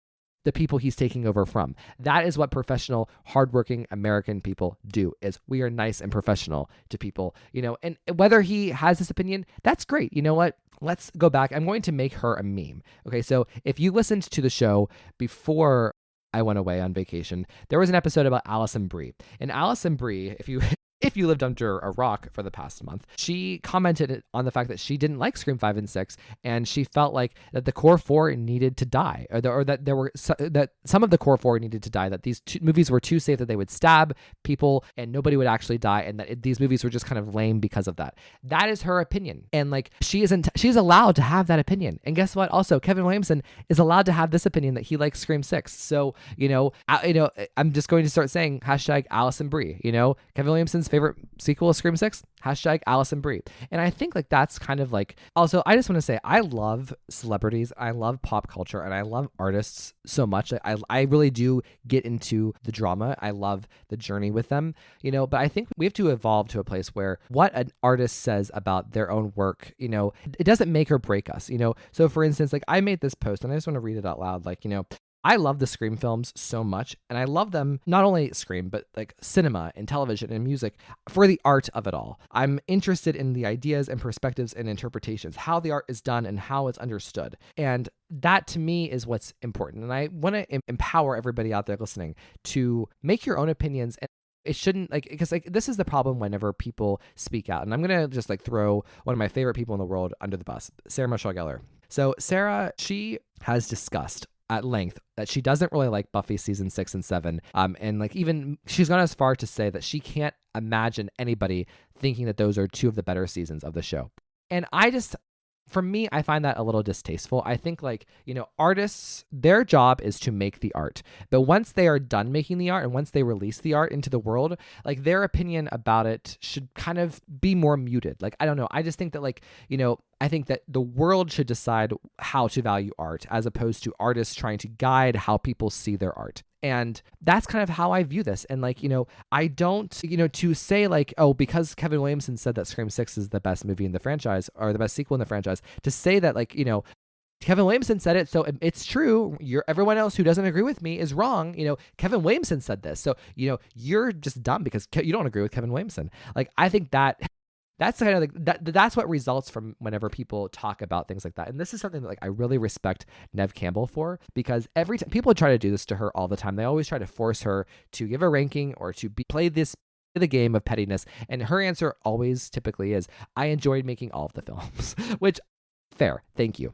the people he's taking over from. That is what professional, hardworking American people do, is we are nice and professional to people, and whether he has this opinion, that's great. You know what? Let's go back. I'm going to make her a meme. Okay. So if you listened to the show before I went away on vacation, there was an episode about Alison Brie. And Alison Brie, if you lived under a rock for the past month, she commented on the fact that she didn't like Scream 5 and 6, and she felt like that the core four needed to die, or that there were that some of the core four needed to die, that these two movies were too safe, that they would stab people and nobody would actually die, and that these movies were just kind of lame because of that. That is her opinion, and like she's allowed to have that opinion. And guess what? Also, Kevin Williamson is allowed to have this opinion that he likes Scream 6. So I'm just going to start saying #Alison Brie. Kevin Williamson's favorite sequel is Scream 6, #Alison Brie. And I think like that's kind of like, also, I just want to say, I love celebrities, I love pop culture, and I love artists so much. I really do get into the drama. I love the journey with them, but I think we have to evolve to a place where what an artist says about their own work, it doesn't make or break us, So for instance, like I made this post and I just want to read it out loud. Like, I love the Scream films so much, and I love them, not only Scream, but like cinema and television and music, for the art of it all. I'm interested in the ideas and perspectives and interpretations, how the art is done and how it's understood. And that to me is what's important. And I want to empower everybody out there listening to make your own opinions. And it shouldn't, like, because like this is the problem whenever people speak out. And I'm going to just like throw one of my favorite people in the world under the bus, Sarah Michelle Gellar. So Sarah, she has discussed at length that she doesn't really like Buffy season 6 and 7. And like even she's gone as far to say that she can't imagine anybody thinking that those are two of the better seasons of the show. And for me, I find that a little distasteful. I think like, artists, their job is to make the art. But once they are done making the art and once they release the art into the world, like their opinion about it should kind of be more muted. Like, I don't know. I just think that like, I think that the world should decide how to value art as opposed to artists trying to guide how people see their art. And that's kind of how I view this. And like, I don't, to say like, oh, because Kevin Williamson said that Scream 6 is the best movie in the franchise or the best sequel in the franchise, to say that like, Kevin Williamson said it, so it's true. Everyone else who doesn't agree with me is wrong. Kevin Williamson said this. So, you're just dumb because you don't agree with Kevin Williamson. Like, I think that's kind of like that's what results from whenever people talk about things like that. And this is something that like I really respect Neve Campbell for, because every time people try to do this to her all the time, they always try to force her to give a ranking or to play the game of pettiness. And her answer always typically is, I enjoyed making all of the films, which fair. Thank you.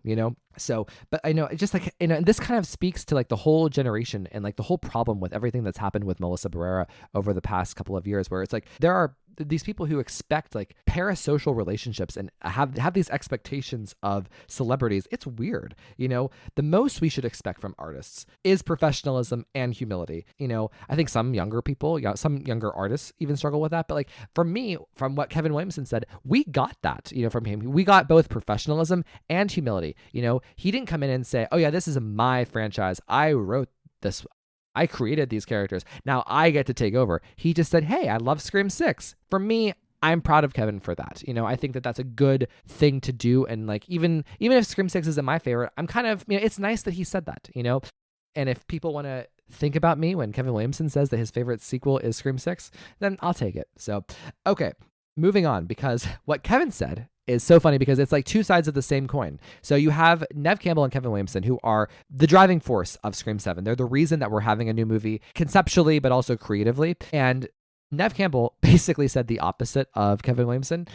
So, but I know it just like, this kind of speaks to like the whole generation and like the whole problem with everything that's happened with Melissa Barrera over the past couple of years, where it's like, there are these people who expect like parasocial relationships and have these expectations of celebrities. It's weird. The most we should expect from artists is professionalism and humility. I think some younger people, some younger artists even struggle with that. But like for me, from what Kevin Williamson said, we got that, from him. We got both professionalism and humility. He didn't come in and say, oh yeah, this is my franchise. I wrote this. I created these characters. Now I get to take over. He just said, hey, I love Scream 6. For me, I'm proud of Kevin for that. I think that that's a good thing to do. And like, even if Scream 6 isn't my favorite, I'm kind of, it's nice that he said that, and if people want to think about me when Kevin Williamson says that his favorite sequel is Scream 6, then I'll take it. So, okay, moving on, because what Kevin said is so funny because it's like two sides of the same coin. So you have Neve Campbell and Kevin Williamson, who are the driving force of Scream 7. They're the reason that we're having a new movie conceptually, but also creatively. And Neve Campbell basically said the opposite of Kevin Williamson.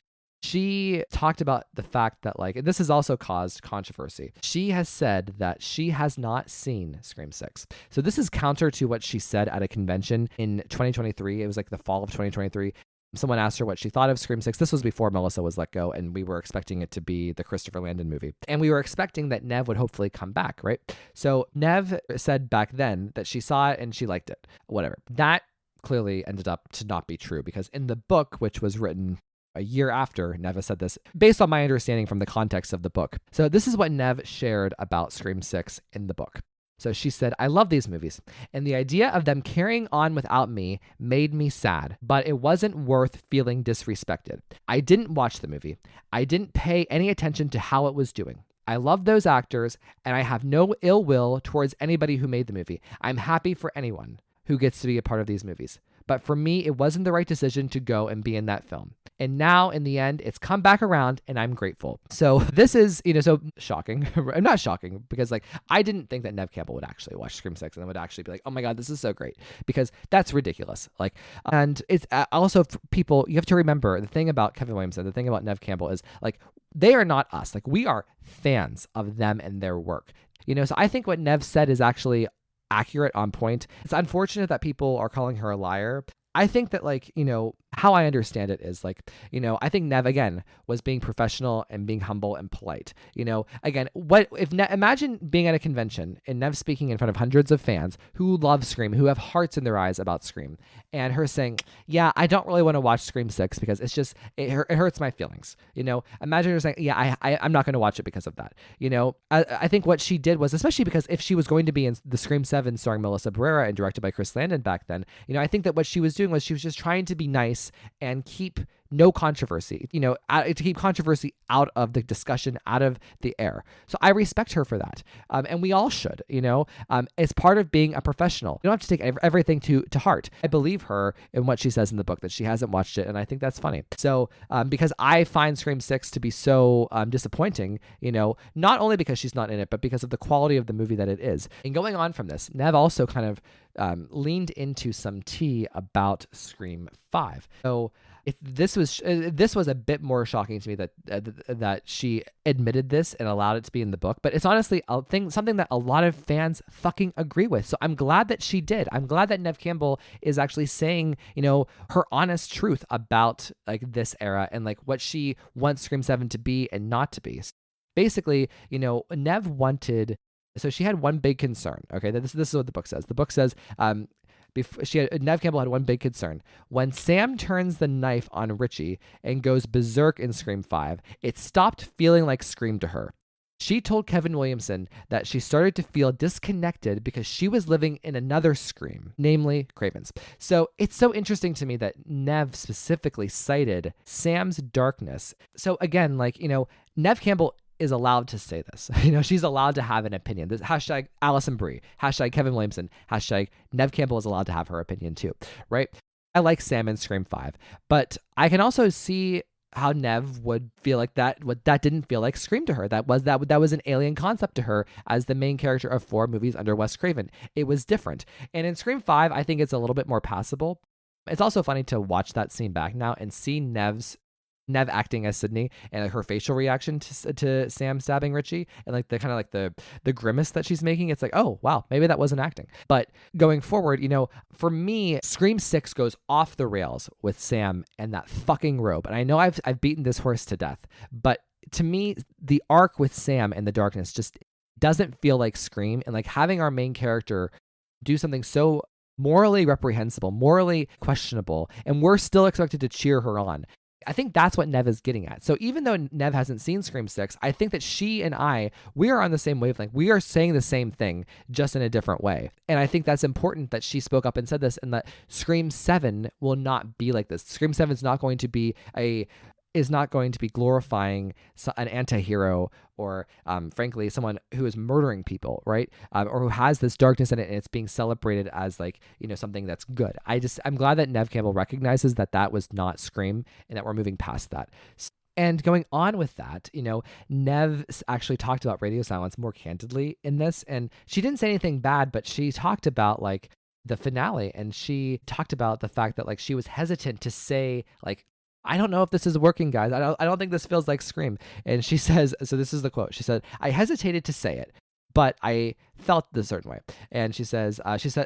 She talked about the fact that, like, and this has also caused controversy. She has said that she has not seen Scream 6. So this is counter to what she said at a convention in 2023. It was like the fall of 2023. Someone asked her what she thought of Scream 6. This was before Melissa was let go, and we were expecting it to be the Christopher Landon movie. And we were expecting that Neve would hopefully come back, right? So Neve said back then that she saw it and she liked it. Whatever. That clearly ended up to not be true, because in the book, which was written a year after Neve said this, based on my understanding from the context of the book. So this is what Neve shared about Scream 6 in the book. So she said, "I love these movies, and the idea of them carrying on without me made me sad, but it wasn't worth feeling disrespected. I didn't watch the movie. I didn't pay any attention to how it was doing. I love those actors, and I have no ill will towards anybody who made the movie. I'm happy for anyone who gets to be a part of these movies. But for me, it wasn't the right decision to go and be in that film. And now, in the end, it's come back around, and I'm grateful." So this is, so shocking. Not shocking, because, like, I didn't think that Neve Campbell would actually watch Scream 6 and would actually be like, "Oh my God, this is so great," because that's ridiculous. Like, and it's also people, you have to remember the thing about Kevin Williamson, the thing about Neve Campbell is, like, they are not us. Like, we are fans of them and their work. So I think what Neve said is actually accurate, on point. It's unfortunate that people are calling her a liar. I think that, like, how I understand it is, like, I think Neve, again, was being professional and being humble and polite. Again, what if imagine being at a convention and Neve speaking in front of hundreds of fans who love Scream, who have hearts in their eyes about Scream, and her saying, "Yeah, I don't really want to watch Scream 6 because it's just, it hurts my feelings." Imagine her saying, "Yeah, I'm not going to watch it because of that." I think what she did was, especially because if she was going to be in the Scream 7 starring Melissa Barrera and directed by Chris Landon back then, I think that what she was doing was she was just trying to be nice and keep no controversy, to keep controversy out of the discussion, out of the air. So I respect her for that. And we all should, it's part of being a professional. You don't have to take everything to heart. I believe her in what she says in the book, that she hasn't watched it. And I think that's funny. So, because I find Scream 6 to be so disappointing, not only because she's not in it, but because of the quality of the movie that it is. And going on from this, Neve also kind of leaned into some tea about Scream 5. So this was a bit more shocking to me that she admitted this and allowed it to be in the book, but it's honestly something that a lot of fans fucking agree with. So I'm glad that she did. I'm glad that Neve Campbell is actually saying, her honest truth about, like, this era and, like, what she wants Scream 7 to be and not to be. Basically, Neve wanted. So she had one big concern. Okay, this is what the book says. The book says, Neve Campbell had one big concern. When Sam turns the knife on Richie and goes berserk in Scream 5, it stopped feeling like Scream to her. She told Kevin Williamson that she started to feel disconnected because she was living in another Scream, namely Craven's. So it's so interesting to me that Neve specifically cited Sam's darkness. So again, like, Neve Campbell is allowed to say this. She's allowed to have an opinion. This hashtag Allison Brie, hashtag Kevin Williamson, hashtag Neve Campbell is allowed to have her opinion too, right? I like Sam in Scream 5, but I can also see how Neve would feel like that didn't feel like Scream to her. That was an alien concept to her as the main character of 4 movies under Wes Craven. It was different. And in Scream 5, I think it's a little bit more passable. It's also funny to watch that scene back now and see Neve acting as Sydney and, like, her facial reaction to Sam stabbing Richie and, like, the kind of, like, the grimace that she's making. It's like, oh wow, maybe that wasn't acting. But going forward, for me, Scream 6 goes off the rails with Sam and that fucking robe. And I know I've beaten this horse to death, but to me, the arc with Sam and the darkness just doesn't feel like Scream. And, like, having our main character do something so morally reprehensible, morally questionable, and we're still expected to cheer her on. I think that's what Neve is getting at. So even though Neve hasn't seen Scream 6, I think that she and we are on the same wavelength. We are saying the same thing, just in a different way. And I think that's important that she spoke up and said this, and that Scream 7 will not be like this. Scream 7 is not going to be is not going to be glorifying an anti-hero or frankly someone who is murdering people, right? Or who has this darkness in it and it's being celebrated as like, something that's good. I'm glad that Neve Campbell recognizes that that was not Scream and that we're moving past that. And going on with that, Neve actually talked about radio silence more candidly in this, and she didn't say anything bad, but she talked about like the finale, and she talked about the fact that like she was hesitant to say like, I don't know if this is working, guys. I don't think this feels like Scream. And she says, so this is the quote. She said, I hesitated to say it, but I felt this certain way. And she said,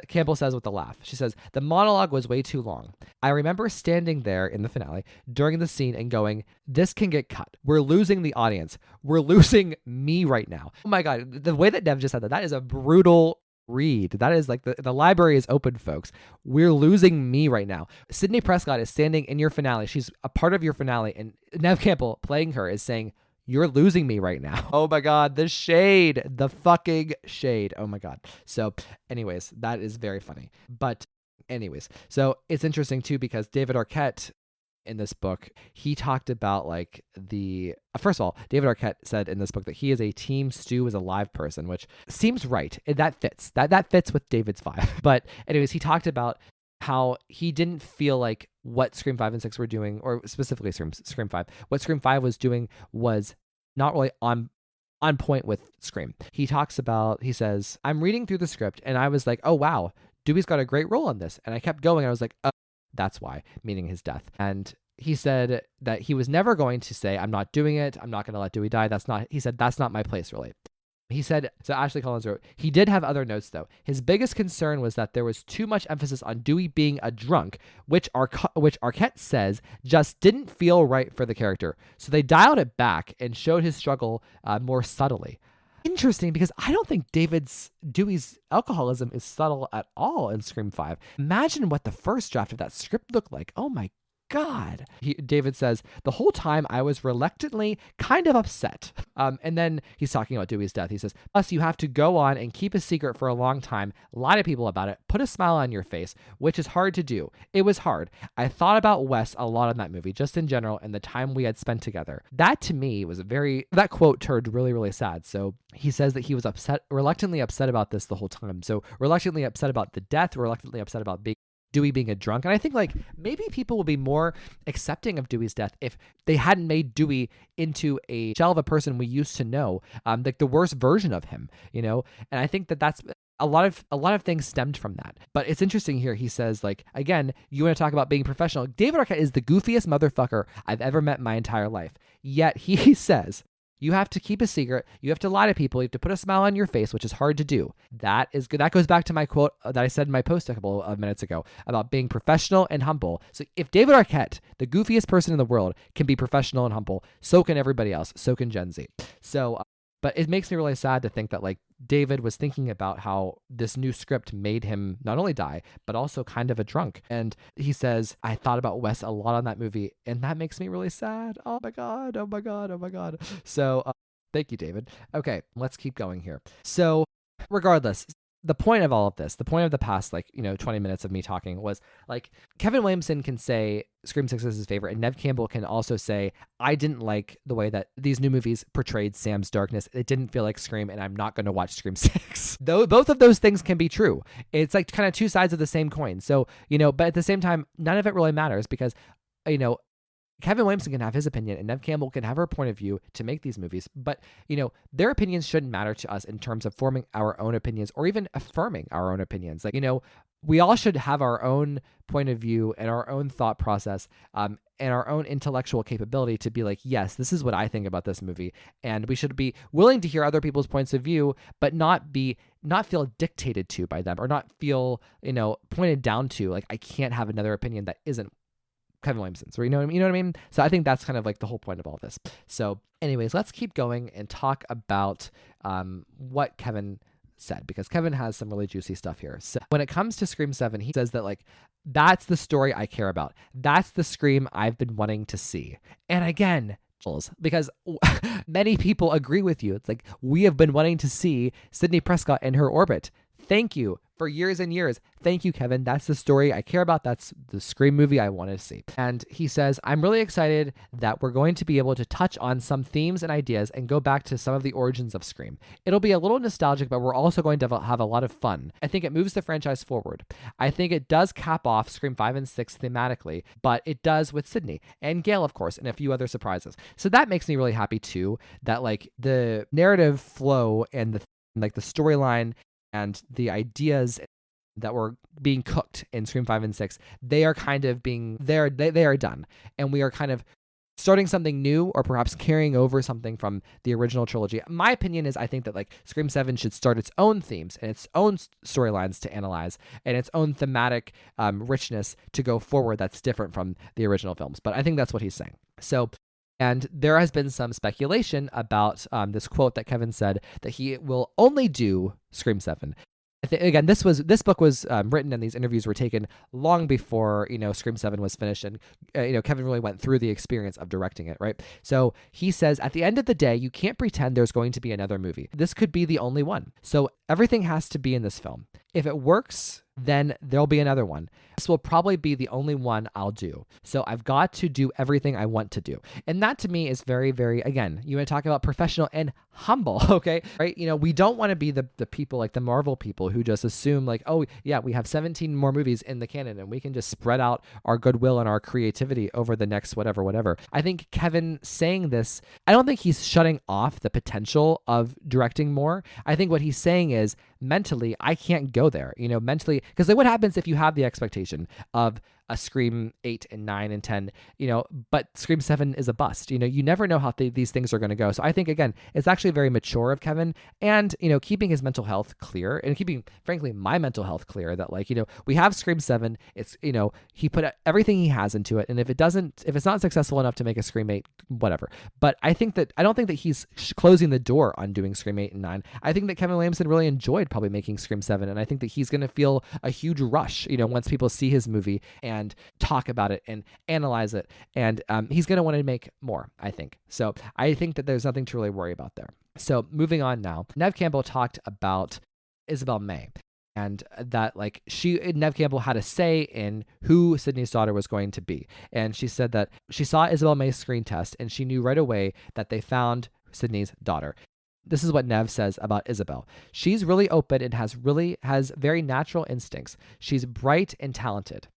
Campbell says with a laugh, she says, the monologue was way too long. I remember standing there in the finale during the scene and going, this can get cut. We're losing the audience. We're losing me right now. Oh my God. The way that Neve just said that is a brutal read. That is like the library is open, folks. We're losing me right now. Sidney Prescott is standing in your finale. She's a part of your finale, and Neve Campbell playing her is saying, you're losing me right now. Oh my God, the shade, the fucking shade. Oh my God. So anyways, that is very funny. But anyways, so it's interesting too, because David Arquette in this book, he talked about like first of all, David Arquette said in this book that he is a team Stu is a live person, which seems right. That fits. That fits with David's vibe. But anyways, he talked about how he didn't feel like what Scream 5 and 6 were doing, or specifically Scream 5, what Scream 5 was doing was not really on point with Scream. He says, I'm reading through the script and I was like, oh wow, Dewey's got a great role in this. And I kept going and I was like, oh, that's why, meaning his death. And he said that he was never going to say, I'm not doing it. I'm not going to let Dewey die. He said, that's not my place really. He said, so Ashley Cullins wrote, he did have other notes though. His biggest concern was that there was too much emphasis on Dewey being a drunk, which Arquette says just didn't feel right for the character. So they dialed it back and showed his struggle more subtly. Interesting, because I don't think Dewey's alcoholism is subtle at all in Scream 5. Imagine what the first draft of that script looked like. Oh my God. David says, the whole time I was reluctantly kind of upset. And then he's talking about Dewey's death. He says, plus you have to go on and keep a secret for a long time, lie to people about it, put a smile on your face, which is hard to do. It was hard. I thought about Wes a lot in that movie, just in general, and the time we had spent together. That to me was that quote turned really, really sad. So he says that he was reluctantly upset about this the whole time. So reluctantly upset about the death, reluctantly upset about Dewey being a drunk. And I think like maybe people would be more accepting of Dewey's death if they hadn't made Dewey into a shell of a person we used to know, like the worst version of him, And I think that's a lot of things stemmed from that. But it's interesting here. He says, like, again, you want to talk about being professional. David Arquette is the goofiest motherfucker I've ever met in my entire life. Yet he says, you have to keep a secret. You have to lie to people. You have to put a smile on your face, which is hard to do. That is good. That goes back to my quote that I said in my post a couple of minutes ago about being professional and humble. So if David Arquette, the goofiest person in the world, can be professional and humble, so can everybody else. So can Gen Z. So, but it makes me really sad to think that like David was thinking about how this new script made him not only die, but also kind of a drunk. And he says, I thought about Wes a lot on that movie, and that makes me really sad. Oh my God, oh my God, oh my God. So thank you, David. Okay, let's keep going here. So regardless, the point of all of this, the point of the past, 20 minutes of me talking was like Kevin Williamson can say Scream 6 is his favorite, and Neve Campbell can also say, I didn't like the way that these new movies portrayed Sam's darkness. It didn't feel like Scream, and I'm not going to watch Scream 6. Though both of those things can be true. It's like kind of two sides of the same coin. So, but at the same time, none of it really matters because, Kevin Williamson can have his opinion and Neve Campbell can have her point of view to make these movies. But, their opinions shouldn't matter to us in terms of forming our own opinions or even affirming our own opinions. Like, we all should have our own point of view and our own thought process and our own intellectual capability to be like, yes, this is what I think about this movie. And we should be willing to hear other people's points of view, but not feel dictated to by them or not feel, pointed down to like, I can't have another opinion that isn't Kevin Williamson's, or you know what I mean? So I think that's kind of like the whole point of all this. So anyways, let's keep going and talk about what Kevin said, because Kevin has some really juicy stuff here. So when it comes to Scream 7, he says that like, that's the story I care about. That's the Scream I've been wanting to see. And again, because many people agree with you. It's like, we have been wanting to see Sidney Prescott in her orbit. Thank you for years and years. Thank you, Kevin. That's the story I care about. That's the Scream movie I want to see. And he says, I'm really excited that we're going to be able to touch on some themes and ideas and go back to some of the origins of Scream. It'll be a little nostalgic, but we're also going to have a lot of fun. I think it moves the franchise forward. I think it does cap off Scream 5 and 6 thematically, but it does with Sydney and Gale, of course, and a few other surprises. So that makes me really happy too, that like the narrative flow and the storyline and the ideas that were being cooked in Scream 5 and 6, they are kind of being, they are done. And we are kind of starting something new, or perhaps carrying over something from the original trilogy. My opinion is I think that like Scream 7 should start its own themes and its own storylines to analyze and its own thematic richness to go forward that's different from the original films. But I think that's what he's saying. So, and there has been some speculation about this quote that Kevin said that he will only do Scream 7. Again, this book was written and these interviews were taken long before, Scream 7 was finished. And, Kevin really went through the experience of directing it, right? So he says, at the end of the day, you can't pretend there's going to be another movie. This could be the only one. So everything has to be in this film. If it works, then there'll be another one. This will probably be the only one I'll do. So I've got to do everything I want to do. And that to me is very, very, again, you want to talk about professional and humble, okay? Right? We don't want to be the people like the Marvel people who just assume like, oh yeah, we have 17 more movies in the canon and we can just spread out our goodwill and our creativity over the next whatever. I think Kevin saying this, I don't think he's shutting off the potential of directing more. I think what he's saying is mentally, I can't go there, mentally, because like what happens if you have the expectation of a Scream 8 and 9 and 10, but Scream 7 is a bust. You never know how these things are going to go. So I think, again, it's actually very mature of Kevin and, keeping his mental health clear and keeping, frankly, my mental health clear that like, we have Scream 7. It's, he put everything he has into it. And if it's not successful enough to make a Scream 8, whatever. But I don't think that he's closing the door on doing Scream 8 and 9. I think that Kevin Williamson really enjoyed probably making Scream 7. And I think that he's going to feel a huge rush, once people see his movie and talk about it and analyze it. And he's going to want to make more, I think. So I think that there's nothing to really worry about there. So moving on now, Neve Campbell talked about Isabel May. And that like Neve Campbell had a say in who Sydney's daughter was going to be. And she said that she saw Isabel May's screen test and she knew right away that they found Sydney's daughter. This is what Neve says about Isabel. She's really open and has very natural instincts. She's bright and talented.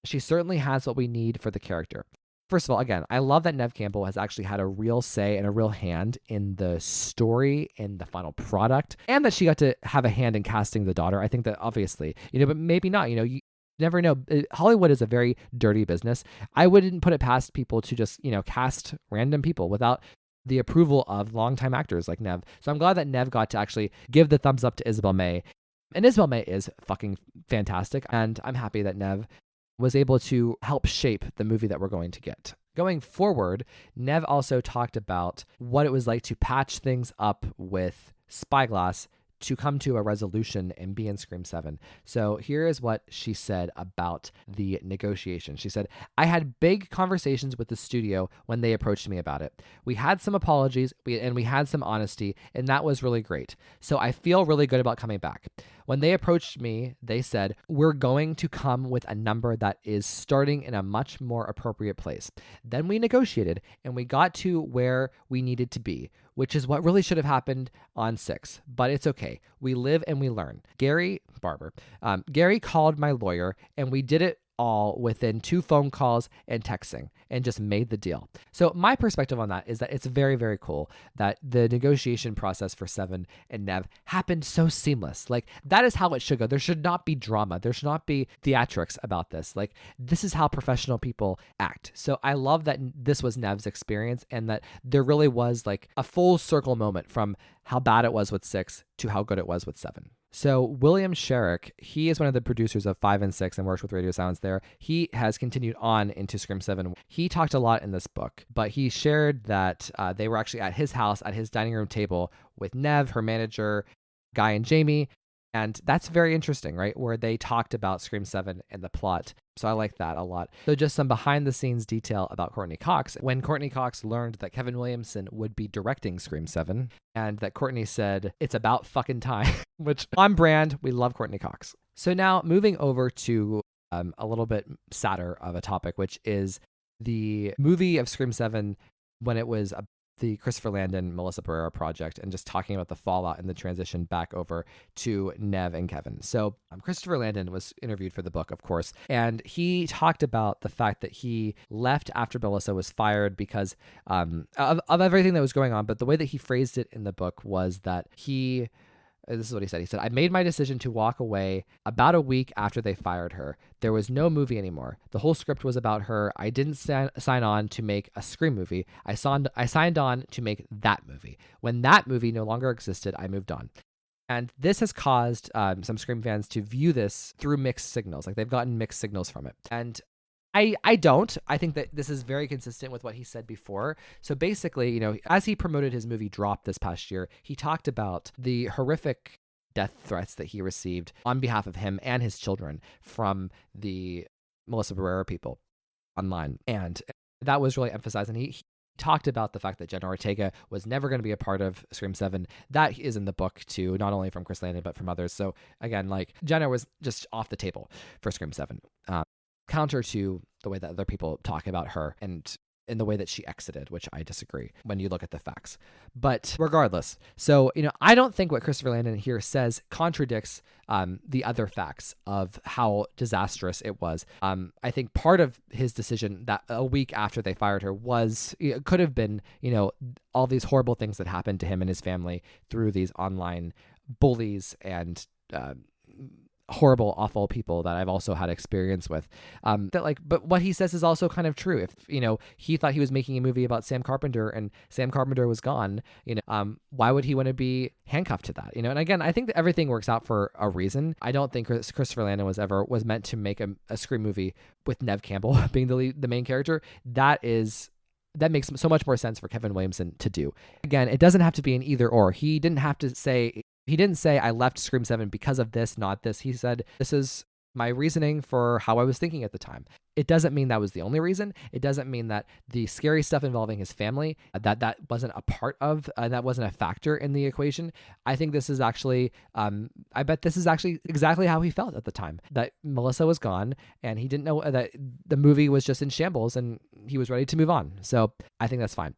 She certainly has what we need for the character. First of all, again, I love that Neve Campbell has actually had a real say and a real hand in the story, in the final product, and that she got to have a hand in casting the daughter. I think that obviously, but maybe not, you never know. Hollywood is a very dirty business. I wouldn't put it past people to just, cast random people without the approval of longtime actors like Neve. So I'm glad that Neve got to actually give the thumbs up to Isabel May. And Isabel May is fucking fantastic. And I'm happy that Neve was able to help shape the movie that we're going to get. Going forward, Neve also talked about what it was like to patch things up with Spyglass to come to a resolution and be in Scream 7. So here is what she said about the negotiation. She said, I had big conversations with the studio when they approached me about it. We had some apologies and we had some honesty, and that was really great. So I feel really good about coming back. When they approached me, they said, we're going to come with a number that is starting in a much more appropriate place. Then we negotiated and we got to where we needed to be, which is what really should have happened on 6. But it's okay. We live and we learn. Gary called my lawyer and we did it all within 2 phone calls and texting and just made the deal. So my perspective on that is that it's very, very cool that the negotiation process for 7 and Neve happened so seamless. Like that is how it should go. There should not be drama. There should not be theatrics about this. Like this is how professional people act. So I love that this was Neve's experience and that there really was like a full circle moment from how bad it was with 6 to how good it was with 7. So William Sherrick, he is one of the producers of 5 and 6 and works with Radio Silence there. He has continued on into Scream 7. He talked a lot in this book, but he shared that they were actually at his house, at his dining room table with Neve, her manager, Guy and Jamie, And that's very interesting, right? Where they talked about Scream 7 and the plot. So I like that a lot. So just some behind the scenes detail about Courteney Cox. When Courteney Cox learned that Kevin Williamson would be directing Scream 7 and that Courteney said, it's about fucking time, which on brand, we love Courteney Cox. So now moving over to a little bit sadder of a topic, which is the movie of Scream 7 when it was the Christopher Landon, Melissa Barrera project, and just talking about the fallout and the transition back over to Neve and Kevin. So Christopher Landon was interviewed for the book, of course, and he talked about the fact that he left after Melissa was fired because of everything that was going on. But the way that he phrased it in the book was that this is what he said. He said, I made my decision to walk away about a week after they fired her. There was no movie anymore. The whole script was about her. I didn't sign on to make a Scream movie. I signed on to make that movie. When that movie no longer existed, I moved on. And this has caused some Scream fans to view this through mixed signals. Like they've gotten mixed signals from it. And I don't. I think that this is very consistent with what he said before. So basically, as he promoted his movie Drop this past year, he talked about the horrific death threats that he received on behalf of him and his children from the Melissa Barrera people online. And that was really emphasized. And he talked about the fact that Jenna Ortega was never going to be a part of Scream 7. That is in the book too, not only from Chris Landon, but from others. So again, like Jenna was just off the table for Scream 7. Counter to the way that other people talk about her and in the way that she exited, which I disagree when you look at the facts. But regardless, so, I don't think what Christopher Landon here says contradicts the other facts of how disastrous it was. I think part of his decision that a week after they fired her could have been, all these horrible things that happened to him and his family through these online bullies and horrible, awful people that I've also had experience with. But what he says is also kind of true. If he thought he was making a movie about Sam Carpenter and Sam Carpenter was gone, why would he want to be handcuffed to that? And again, I think that everything works out for a reason. I don't think Christopher Landon was meant to make a Scream movie with Neve Campbell being the main character. That makes so much more sense for Kevin Williamson to do. Again, it doesn't have to be an either or. He didn't say I left Scream 7 because of this, not this. He said, this is my reasoning for how I was thinking at the time. It doesn't mean that was the only reason. It doesn't mean that the scary stuff involving his family, that wasn't a part of, that wasn't a factor in the equation. I think this is actually, I bet this is actually exactly how he felt at the time, that Melissa was gone and he didn't know that the movie was just in shambles and he was ready to move on. So I think that's fine.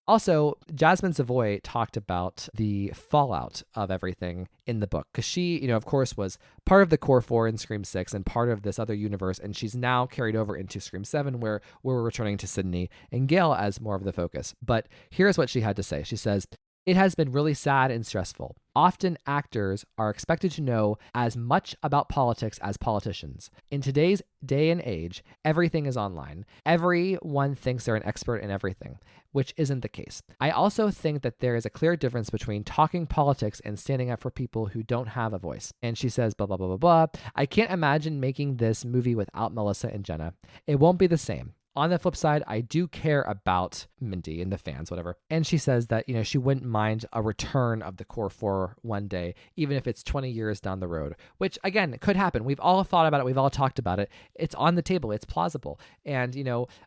Also, Jasmine Savoy talked about the fallout of everything in the book because she, of course, was part of the core 4 in Scream 6 and part of this other universe, and she's now carried over into Scream 7 where we're returning to Sydney and Gale as more of the focus. But here's what she had to say. She says, "It has been really sad and stressful. Often actors are expected to know as much about politics as politicians. In today's day and age, everything is online. Everyone thinks they're an expert in everything, which isn't the case. I also think that there is a clear difference between talking politics and standing up for people who don't have a voice." And she says, blah, blah, blah, blah, blah. "I can't imagine making this movie without Melissa and Jenna. It won't be the same. On the flip side, I do care about Mindy and the fans, whatever." And she says that, she wouldn't mind a return of the core 4 one day, even if it's 20 years down the road, which again, could happen. We've all thought about it. We've all talked about it. It's on the table. It's plausible. And,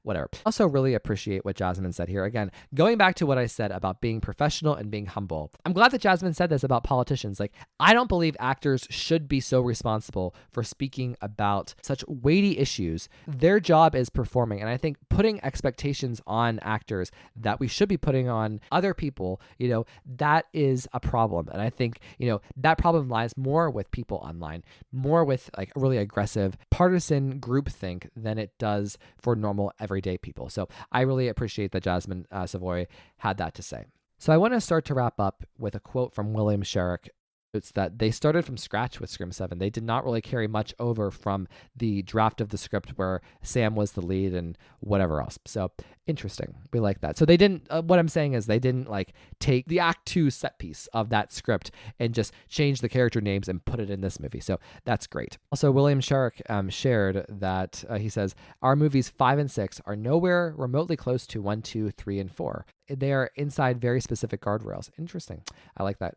whatever. Also really appreciate what Jasmine said here. Again, going back to what I said about being professional and being humble. I'm glad that Jasmine said this about politicians. Like, I don't believe actors should be so responsible for speaking about such weighty issues. Their job is performing. And I think putting expectations on actors that we should be putting on other people, that is a problem. And I think, that problem lies more with people online, more with like a really aggressive partisan groupthink than it does for normal everyday people. So I really appreciate that Jasmine Savoy had that to say. So I want to start to wrap up with a quote from William Sherrick. It's that they started from scratch with Scream 7. They did not really carry much over from the draft of the script where Sam was the lead and whatever else. So interesting. We like that. So they didn't, what I'm saying is they didn't like take the Act 2 set piece of that script and just change the character names and put it in this movie. So that's great. Also, William Sherrick shared that he says, "Our movies 5 and 6 are nowhere remotely close to 1, 2, 3, and 4. They are inside very specific guardrails." Interesting. I like that.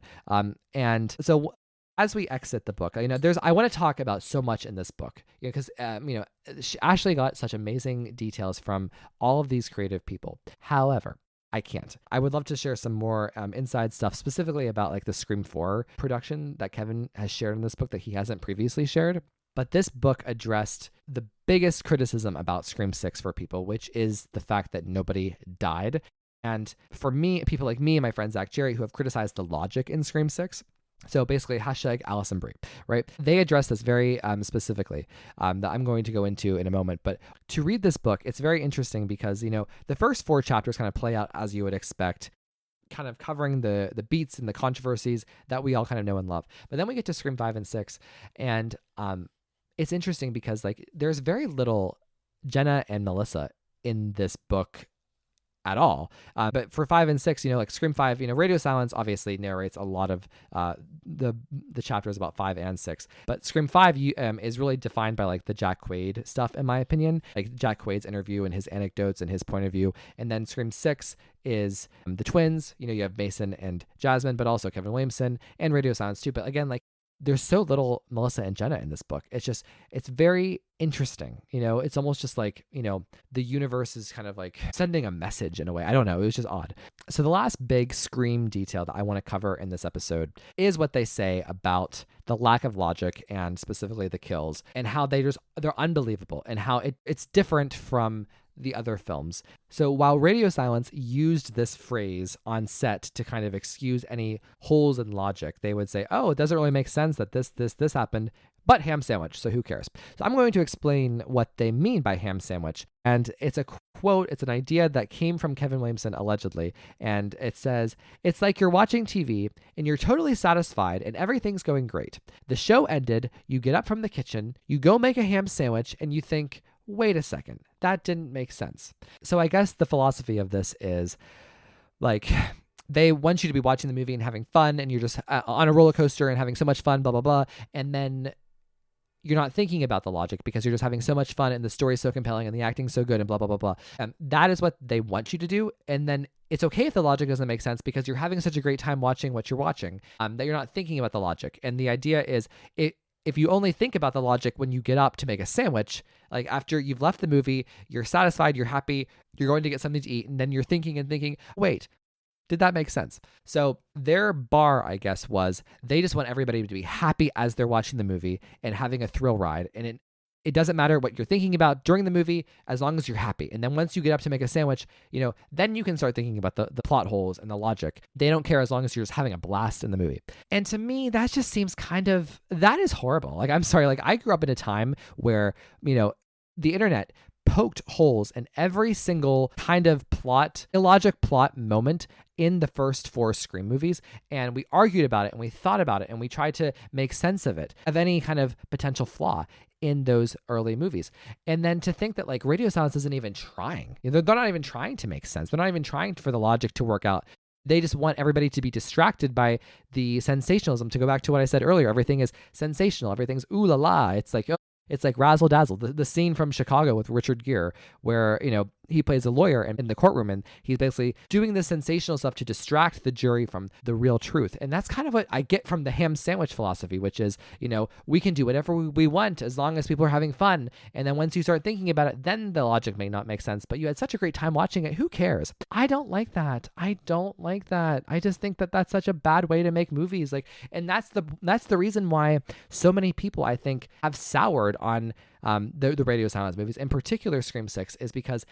And so as we exit the book, I want to talk about so much in this book, because Ashley got such amazing details from all of these creative people. However, I can't. I would love to share some more inside stuff, specifically about like the Scream 4 production that Kevin has shared in this book that he hasn't previously shared. But this book addressed the biggest criticism about Scream 6 for people, which is the fact that nobody died. And for me, people like me and my friend Zach Jerry, who have criticized the logic in Scream 6, so basically, hashtag Allison Brie, right? They address this very specifically that I'm going to go into in a moment. But to read this book, it's very interesting because, the first 4 chapters kind of play out as you would expect, kind of covering the beats and the controversies that we all kind of know and love. But then we get to Scream 5 and 6, and it's interesting because like there's very little Jenna and Melissa in this book at all. But for 5 and 6, like Scream 5, Radio Silence obviously narrates a lot of the chapters about 5 and 6. But Scream 5 is really defined by like the Jack Quaid stuff, in my opinion, like Jack Quaid's interview and his anecdotes and his point of view. And then Scream 6 is the twins. You have Mason and Jasmine, but also Kevin Williamson and Radio Silence too. But again, like there's so little Melissa and Jenna in this book. It's very interesting. It's almost just like, the universe is kind of like sending a message in a way. I don't know. It was just odd. So the last big Scream detail that I want to cover in this episode is what they say about the lack of logic and specifically the kills and how they're unbelievable and how it's different from the other films. So while Radio Silence used this phrase on set to kind of excuse any holes in logic, they would say, oh, it doesn't really make sense that this happened, but ham sandwich, so who cares? So I'm going to explain what they mean by ham sandwich. And it's a quote, it's an idea that came from Kevin Williamson, allegedly. And it says, it's like you're watching TV and you're totally satisfied and everything's going great. The show ended, you get up from the kitchen, you go make a ham sandwich, and you think, wait a second, that didn't make sense. So I guess the philosophy of this is like they want you to be watching the movie and having fun, and you're just on a roller coaster and having so much fun, blah, blah, blah. And then you're not thinking about the logic because you're just having so much fun and the story's so compelling and the acting's so good and blah, blah, blah, blah. And that is what they want you to do. And then it's okay if the logic doesn't make sense because you're having such a great time watching what you're watching that you're not thinking about the logic. And the idea is if you only think about the logic when you get up to make a sandwich, like after you've left the movie, you're satisfied, you're happy, you're going to get something to eat, and then you're thinking, wait, did that make sense? So their bar, I guess, was they just want everybody to be happy as they're watching the movie and having a thrill ride. And it doesn't matter what you're thinking about during the movie as long as you're happy. And then once you get up to make a sandwich, then you can start thinking about the plot holes and the logic. They don't care as long as you're just having a blast in the movie. And to me, that just seems that is horrible. Like, I'm sorry, like I grew up in a time where, the internet poked holes in every single kind of illogic plot moment in the first 4 Scream movies. And we argued about it and we thought about it and we tried to make sense of any kind of potential flaw in those early movies. And then to think that like Radio Silence isn't even trying. They're not even trying to make sense. They're not even trying for the logic to work out. They just want everybody to be distracted by the sensationalism. To go back to what I said earlier, everything is sensational. Everything's ooh la la. It's like razzle dazzle. The scene from Chicago with Richard Gere where, he plays a lawyer in the courtroom and he's basically doing this sensational stuff to distract the jury from the real truth. And that's kind of what I get from the ham sandwich philosophy, which is, we can do whatever we want as long as people are having fun. And then once you start thinking about it, then the logic may not make sense, but you had such a great time watching it. Who cares? I don't like that. I just think that that's such a bad way to make movies. And that's the reason why so many people, I think, have soured on the Radio Silence movies, in particular Scream 6, is because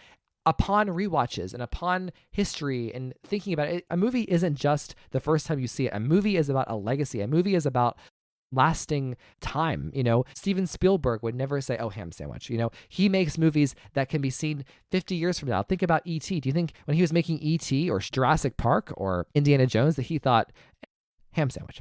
upon rewatches and upon history and thinking about it, a movie isn't just the first time you see it. A movie is about a legacy. A movie is about lasting time. Steven Spielberg would never say, oh, ham sandwich. He makes movies that can be seen 50 years from now. Think about E.T. Do you think when he was making E.T. or Jurassic Park or Indiana Jones that he thought ham sandwich,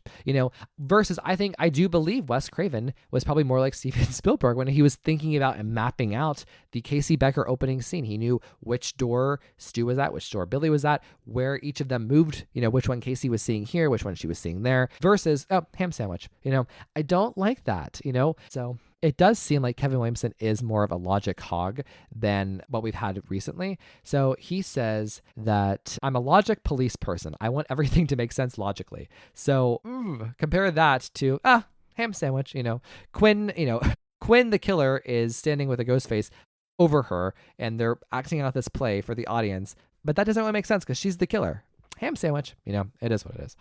versus I do believe Wes Craven was probably more like Steven Spielberg when he was thinking about and mapping out the Casey Becker opening scene. He knew which door Stu was at, which door Billy was at, where each of them moved, which one Casey was seeing here, which one she was seeing there, versus, oh, ham sandwich. I don't like that, So it does seem like Kevin Williamson is more of a logic hog than what we've had recently. So he says that I'm a logic police person. I want everything to make sense logically. So compare that to, ham sandwich, Quinn, Quinn the killer is standing with a ghost face over her and they're acting out this play for the audience, but that doesn't really make sense because she's the killer. Ham sandwich, it is what it is.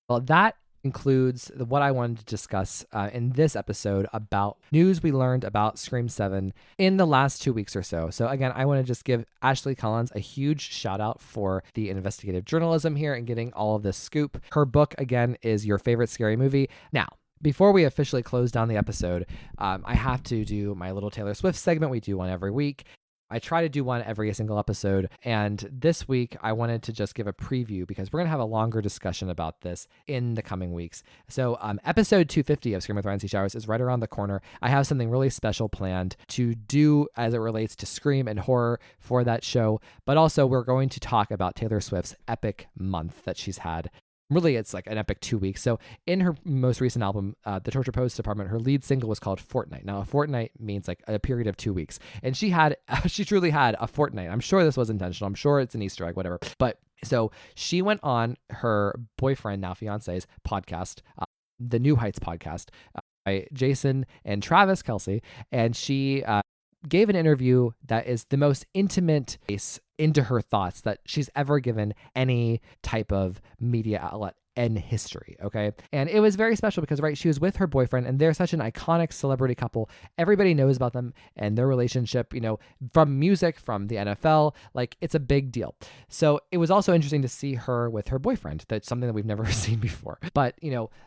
Well, that includes what I wanted to discuss in this episode about news we learned about Scream 7 in the last 2 weeks or so. So again, I want to just give Ashley Cullins a huge shout out for the investigative journalism here and getting all of this scoop. Her book, again, is Your Favorite Scary Movie. Now, before we officially close down the episode, I have to do my little Taylor Swift segment. We do one every week. I try to do one every single episode. And this week, I wanted to just give a preview because we're going to have a longer discussion about this in the coming weeks. So episode 250 of Scream with Ryan C. Showers is right around the corner. I have something really special planned to do as it relates to Scream and horror for that show. But also, we're going to talk about Taylor Swift's epic month that she's had. Really, it's like an epic 2 weeks. So in her most recent album, The Torture Post Department, her lead single was called Fortnight. Now, a fortnight means like a period of 2 weeks. And she truly had a fortnight. I'm sure this was intentional. I'm sure it's an Easter egg, whatever. But so she went on her boyfriend, now fiance's podcast, the New Heights podcast, by Jason and Travis Kelce. And she gave an interview that is the most intimate into her thoughts that she's ever given any type of media outlet in history, okay? And it was very special because, right, she was with her boyfriend and they're such an iconic celebrity couple. Everybody knows about them and their relationship, from music, from the NFL, like it's a big deal. So it was also interesting to see her with her boyfriend. That's something that we've never seen before. But,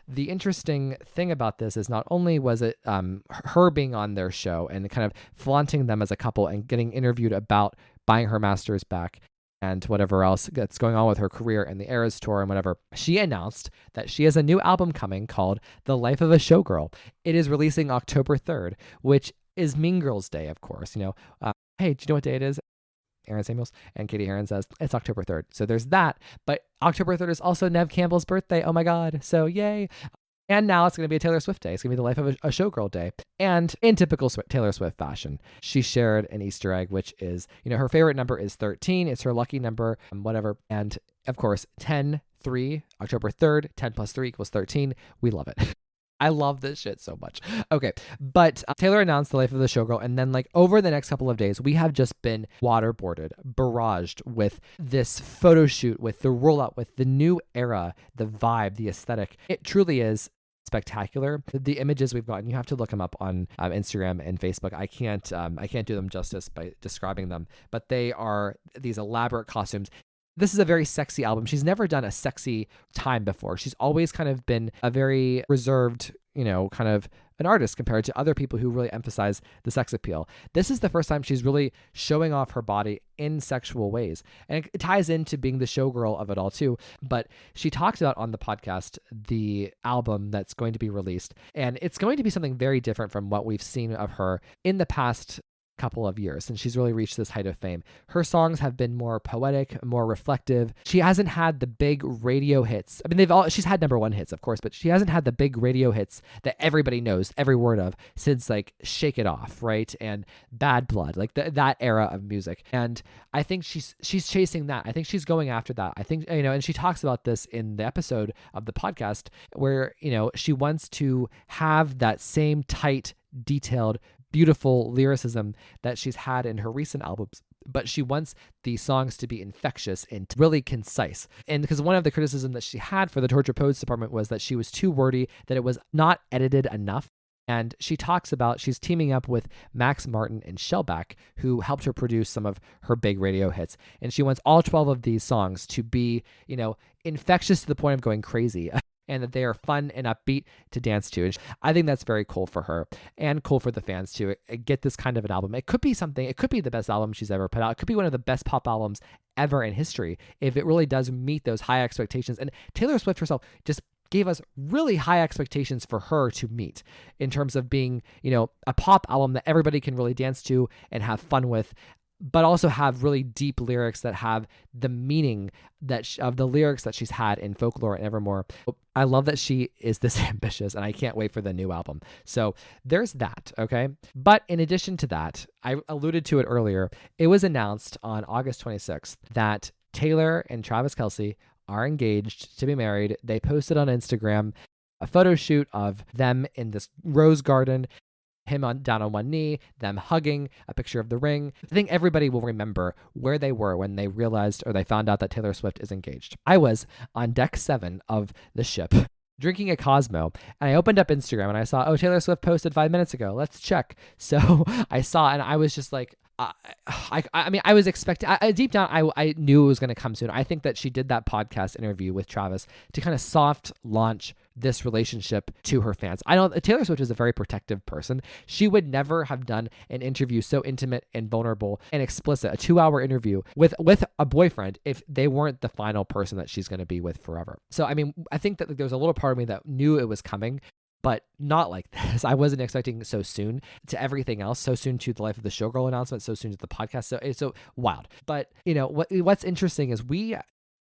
the interesting thing about this is not only was it her being on their show and kind of flaunting them as a couple and getting interviewed about buying her masters back and whatever else that's going on with her career and the Eras Tour and whatever, she announced that she has a new album coming called The Life of a Showgirl. It is releasing October 3rd, which is Mean Girls Day, of course. Hey, do you know what day it is? Aaron Samuels and Katie Heron says it's October 3rd. So there's that. But October 3rd is also Neve Campbell's birthday. Oh my God. So yay. And now it's going to be a Taylor Swift day. It's going to be the Life of a Showgirl day. And in typical Taylor Swift fashion, she shared an Easter egg, which is, her favorite number is 13. It's her lucky number, whatever. And of course, 10-3, October 3rd, 10 plus 3 equals 13. We love it. I love this shit so much. Okay, but Taylor announced The Life of the Showgirl, and then over the next couple of days, we have just been waterboarded, barraged with this photo shoot, with the rollout, with the new era, the vibe, the aesthetic. It truly is spectacular. The images we've gotten, you have to look them up on Instagram and Facebook. I can't do them justice by describing them, but they are these elaborate costumes. This is a very sexy album. She's never done a sexy time before. She's always kind of been a very reserved, kind of an artist compared to other people who really emphasize the sex appeal. This is the first time she's really showing off her body in sexual ways. And it ties into being the showgirl of it all too. But she talks about on the podcast the album that's going to be released. And it's going to be something very different from what we've seen of her in the past couple of years since she's really reached this height of fame. Her songs have been more poetic, more reflective. She hasn't had the big radio hits. I mean, she's had number one hits, of course, but she hasn't had the big radio hits that everybody knows every word of since Shake It Off, right? And Bad Blood, that era of music. And I think she's chasing that. I think she's going after that. I think, and she talks about this in the episode of the podcast where, she wants to have that same tight, detailed, beautiful lyricism that she's had in her recent albums, but she wants the songs to be infectious and really concise. And because one of the criticism that she had for the Torture Post Department was that she was too wordy, that it was not edited enough. And she talks about she's teaming up with Max Martin and Shellback, who helped her produce some of her big radio hits. And she wants all 12 of these songs to be, infectious to the point of going crazy. And that they are fun and upbeat to dance to. And I think that's very cool for her and cool for the fans to get this kind of an album. It could be the best album she's ever put out. It could be one of the best pop albums ever in history if it really does meet those high expectations. And Taylor Swift herself just gave us really high expectations for her to meet in terms of being, a pop album that everybody can really dance to and have fun with. but also have really deep lyrics that have the meaning that of the lyrics that she's had in Folklore and Evermore. I love that she is this ambitious, and I can't wait for the new album. So there's that, okay? But in addition to that, I alluded to it earlier, it was announced on August 26th that Taylor and Travis Kelce are engaged to be married. They posted on Instagram a photo shoot of them in this rose garden, him down on one knee, them hugging, a picture of the ring. I think everybody will remember where they were when they realized or they found out that Taylor Swift is engaged. I was on deck 7 of the ship drinking a Cosmo, and I opened up Instagram and I saw, oh, Taylor Swift posted 5 minutes ago. Let's check. So I saw, and I was just like, I mean, I was expecting, deep down, I knew it was going to come soon. I think that she did that podcast interview with Travis to kind of soft launch this relationship to her fans. I know Taylor Swift is a very protective person. She would never have done an interview so intimate and vulnerable and explicit, a 2-hour interview with a boyfriend, if they weren't the final person that she's going to be with forever. So, I mean, I think that there was a little part of me that knew it was coming, but not like this. I wasn't expecting so soon to everything else, so soon to the Life of the Showgirl announcement, so soon to the podcast. So it's so wild. But, you know, what's interesting is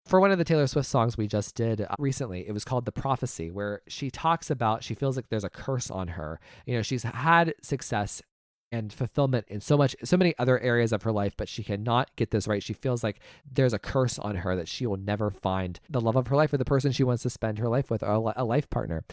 for one of the Taylor Swift songs we just did recently, it was called The Prophecy, where she talks about, she feels like there's a curse on her. You know, she's had success and fulfillment in so many other areas of her life, but she cannot get this right. She feels like there's a curse on her that she will never find the love of her life or the person she wants to spend her life with, or a life partner.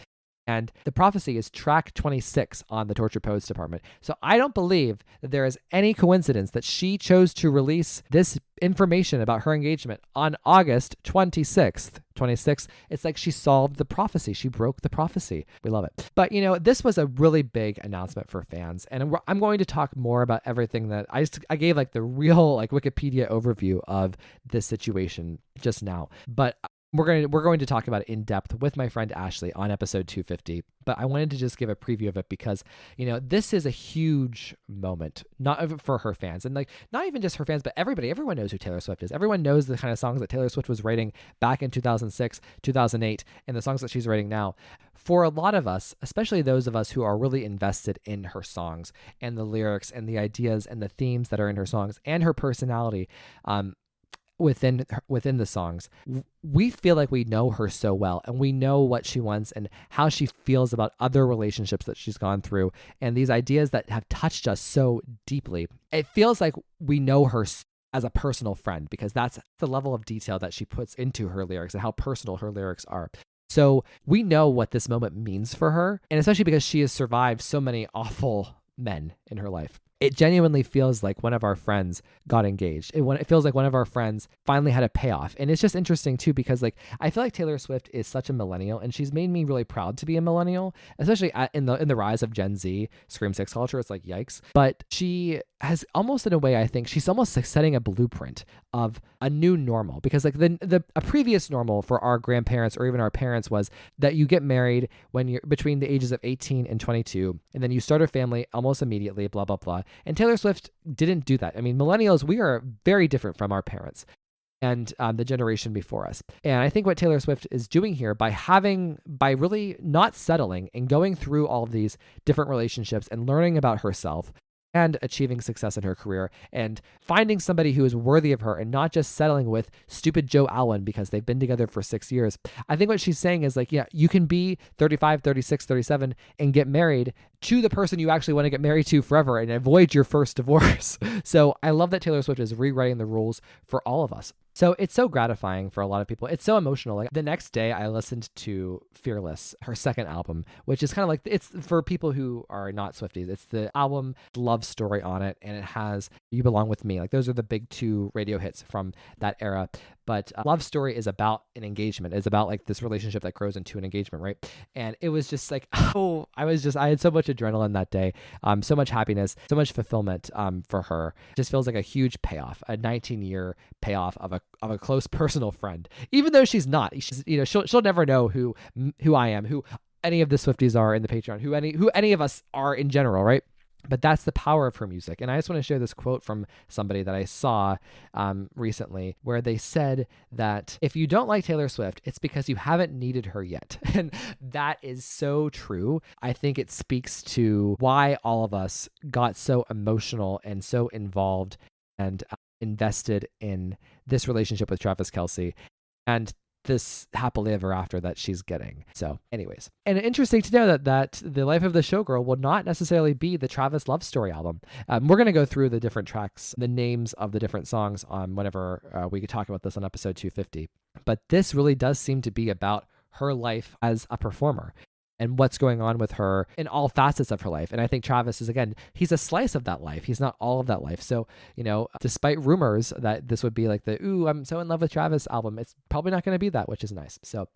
And The Prophecy is track 26 on the Torture Poets department. So I don't believe that there is any coincidence that she chose to release this information about her engagement on August 26th. It's like she solved the prophecy. She broke the prophecy. We love it. But, you know, this was a really big announcement for fans. And I'm going to talk more about everything that I gave like the real like Wikipedia overview of this situation just now. But we're going to talk about it in depth with my friend Ashley on episode 250, but I wanted to just give a preview of it because, you know, this is a huge moment, not for her fans, and like not even just her fans, but everyone knows who Taylor Swift is. Everyone knows the kind of songs that Taylor Swift was writing back in 2006, 2008, and the songs that she's writing now. For a lot of us, especially those of us who are really invested in her songs and the lyrics and the ideas and the themes that are in her songs and her personality, within the songs, we feel like we know her so well, and we know what she wants and how she feels about other relationships that she's gone through and these ideas that have touched us so deeply. It feels like we know her as a personal friend because that's the level of detail that she puts into her lyrics and how personal her lyrics are. So we know what this moment means for her, and especially because she has survived so many awful men in her life. It genuinely feels like one of our friends got engaged. It feels like one of our friends finally had a payoff. And it's just interesting too, because like, I feel like Taylor Swift is such a millennial, and she's made me really proud to be a millennial, especially in the rise of Gen Z Scream 6 culture. It's like, yikes. But she has almost, in a way, I think she's almost like setting a blueprint of a new normal, because like a previous normal for our grandparents or even our parents was that you get married when you're between the ages of 18 and 22, and then you start a family almost immediately, blah, blah, blah. And Taylor Swift didn't do that. I mean, millennials, we are very different from our parents and the generation before us. And I think what Taylor Swift is doing here by really not settling and going through all of these different relationships and learning about herself and achieving success in her career and finding somebody who is worthy of her and not just settling with stupid Joe Alwyn because they've been together for 6 years. I think what she's saying is like, yeah, you can be 35, 36, 37 and get married to the person you actually want to get married to forever and avoid your first divorce. So I love that Taylor Swift is rewriting the rules for all of us. So it's so gratifying for a lot of people. It's so emotional. Like the next day I listened to Fearless, her second album, which is kind of like, it's for people who are not Swifties. It's the album Love Story on it, and it has You Belong With Me. Like those are the big 2 radio hits from that era. But Love Story is about an engagement. It's about like this relationship that grows into an engagement, right? And it was just like, I had so much adrenaline that day, so much happiness, so much fulfillment for her. It just feels like a huge payoff, a 19-year payoff of a close personal friend. Even though she's not, she'll never know who I am, who any of the Swifties are in the Patreon, who any of us are in general, right? But that's the power of her music. And I just want to share this quote from somebody that I saw recently, where they said that if you don't like Taylor Swift, it's because you haven't needed her yet. And that is so true. I think it speaks to why all of us got so emotional and so involved and invested in this relationship with Travis Kelce and this happily ever after that she's getting. So anyways, and interesting to know that The Life of the Showgirl will not necessarily be the Travis love story album. We're going to go through the different tracks, the names of the different songs on whenever we could talk about this on episode 250. But this really does seem to be about her life as a performer and what's going on with her in all facets of her life. And I think Travis is, again, he's a slice of that life. He's not all of that life. So, despite rumors that this would be like the, ooh, I'm so in love with Travis album, it's probably not going to be that, which is nice. So,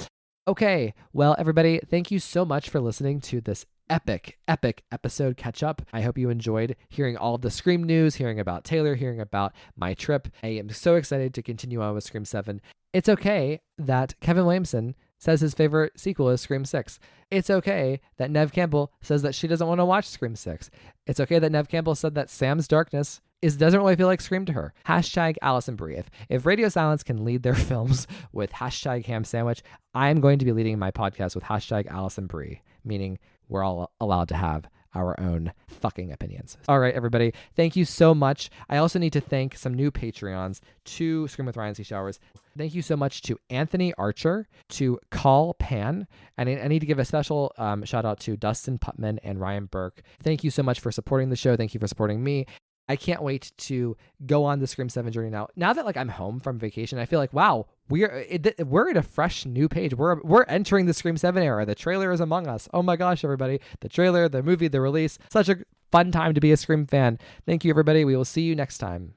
okay. Well, everybody, thank you so much for listening to this epic episode catch up. I hope you enjoyed hearing all of the Scream news, hearing about Taylor, hearing about my trip. I am so excited to continue on with Scream 7. It's okay that Kevin Williamson says his favorite sequel is Scream 6. It's okay that Neve Campbell says that she doesn't want to watch Scream 6. It's okay that Neve Campbell said that Sam's darkness doesn't really feel like Scream to her. Hashtag Allison Brie. If Radio Silence can lead their films with hashtag ham sandwich, I'm going to be leading my podcast with hashtag Allison Brie, meaning we're all allowed to have our own fucking opinions. All right, everybody. Thank you so much. I also need to thank some new Patreons to Scream with Ryan C. Showers. Thank you so much to Anthony Archer, to Call Pan, and I need to give a special shout out to Dustin Putman and Ryan Burke. Thank you so much for supporting the show. Thank you for supporting me. I can't wait to go on the Scream 7 journey now. Now that I'm home from vacation, I feel like, wow, we're at a fresh new page. We're entering the Scream 7 era. The trailer is among us. Oh my gosh, everybody. The trailer, the movie, the release. Such a fun time to be a Scream fan. Thank you, everybody. We will see you next time.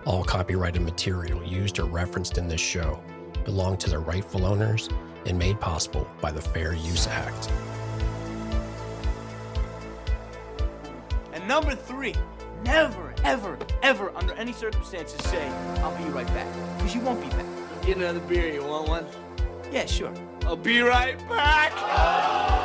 All copyrighted material used or referenced in this show belong to their rightful owners and made possible by the Fair Use Act. Number 3, never, ever, ever, under any circumstances say, I'll be right back. Because you won't be back. Get another beer, you want one? Yeah, sure. I'll be right back!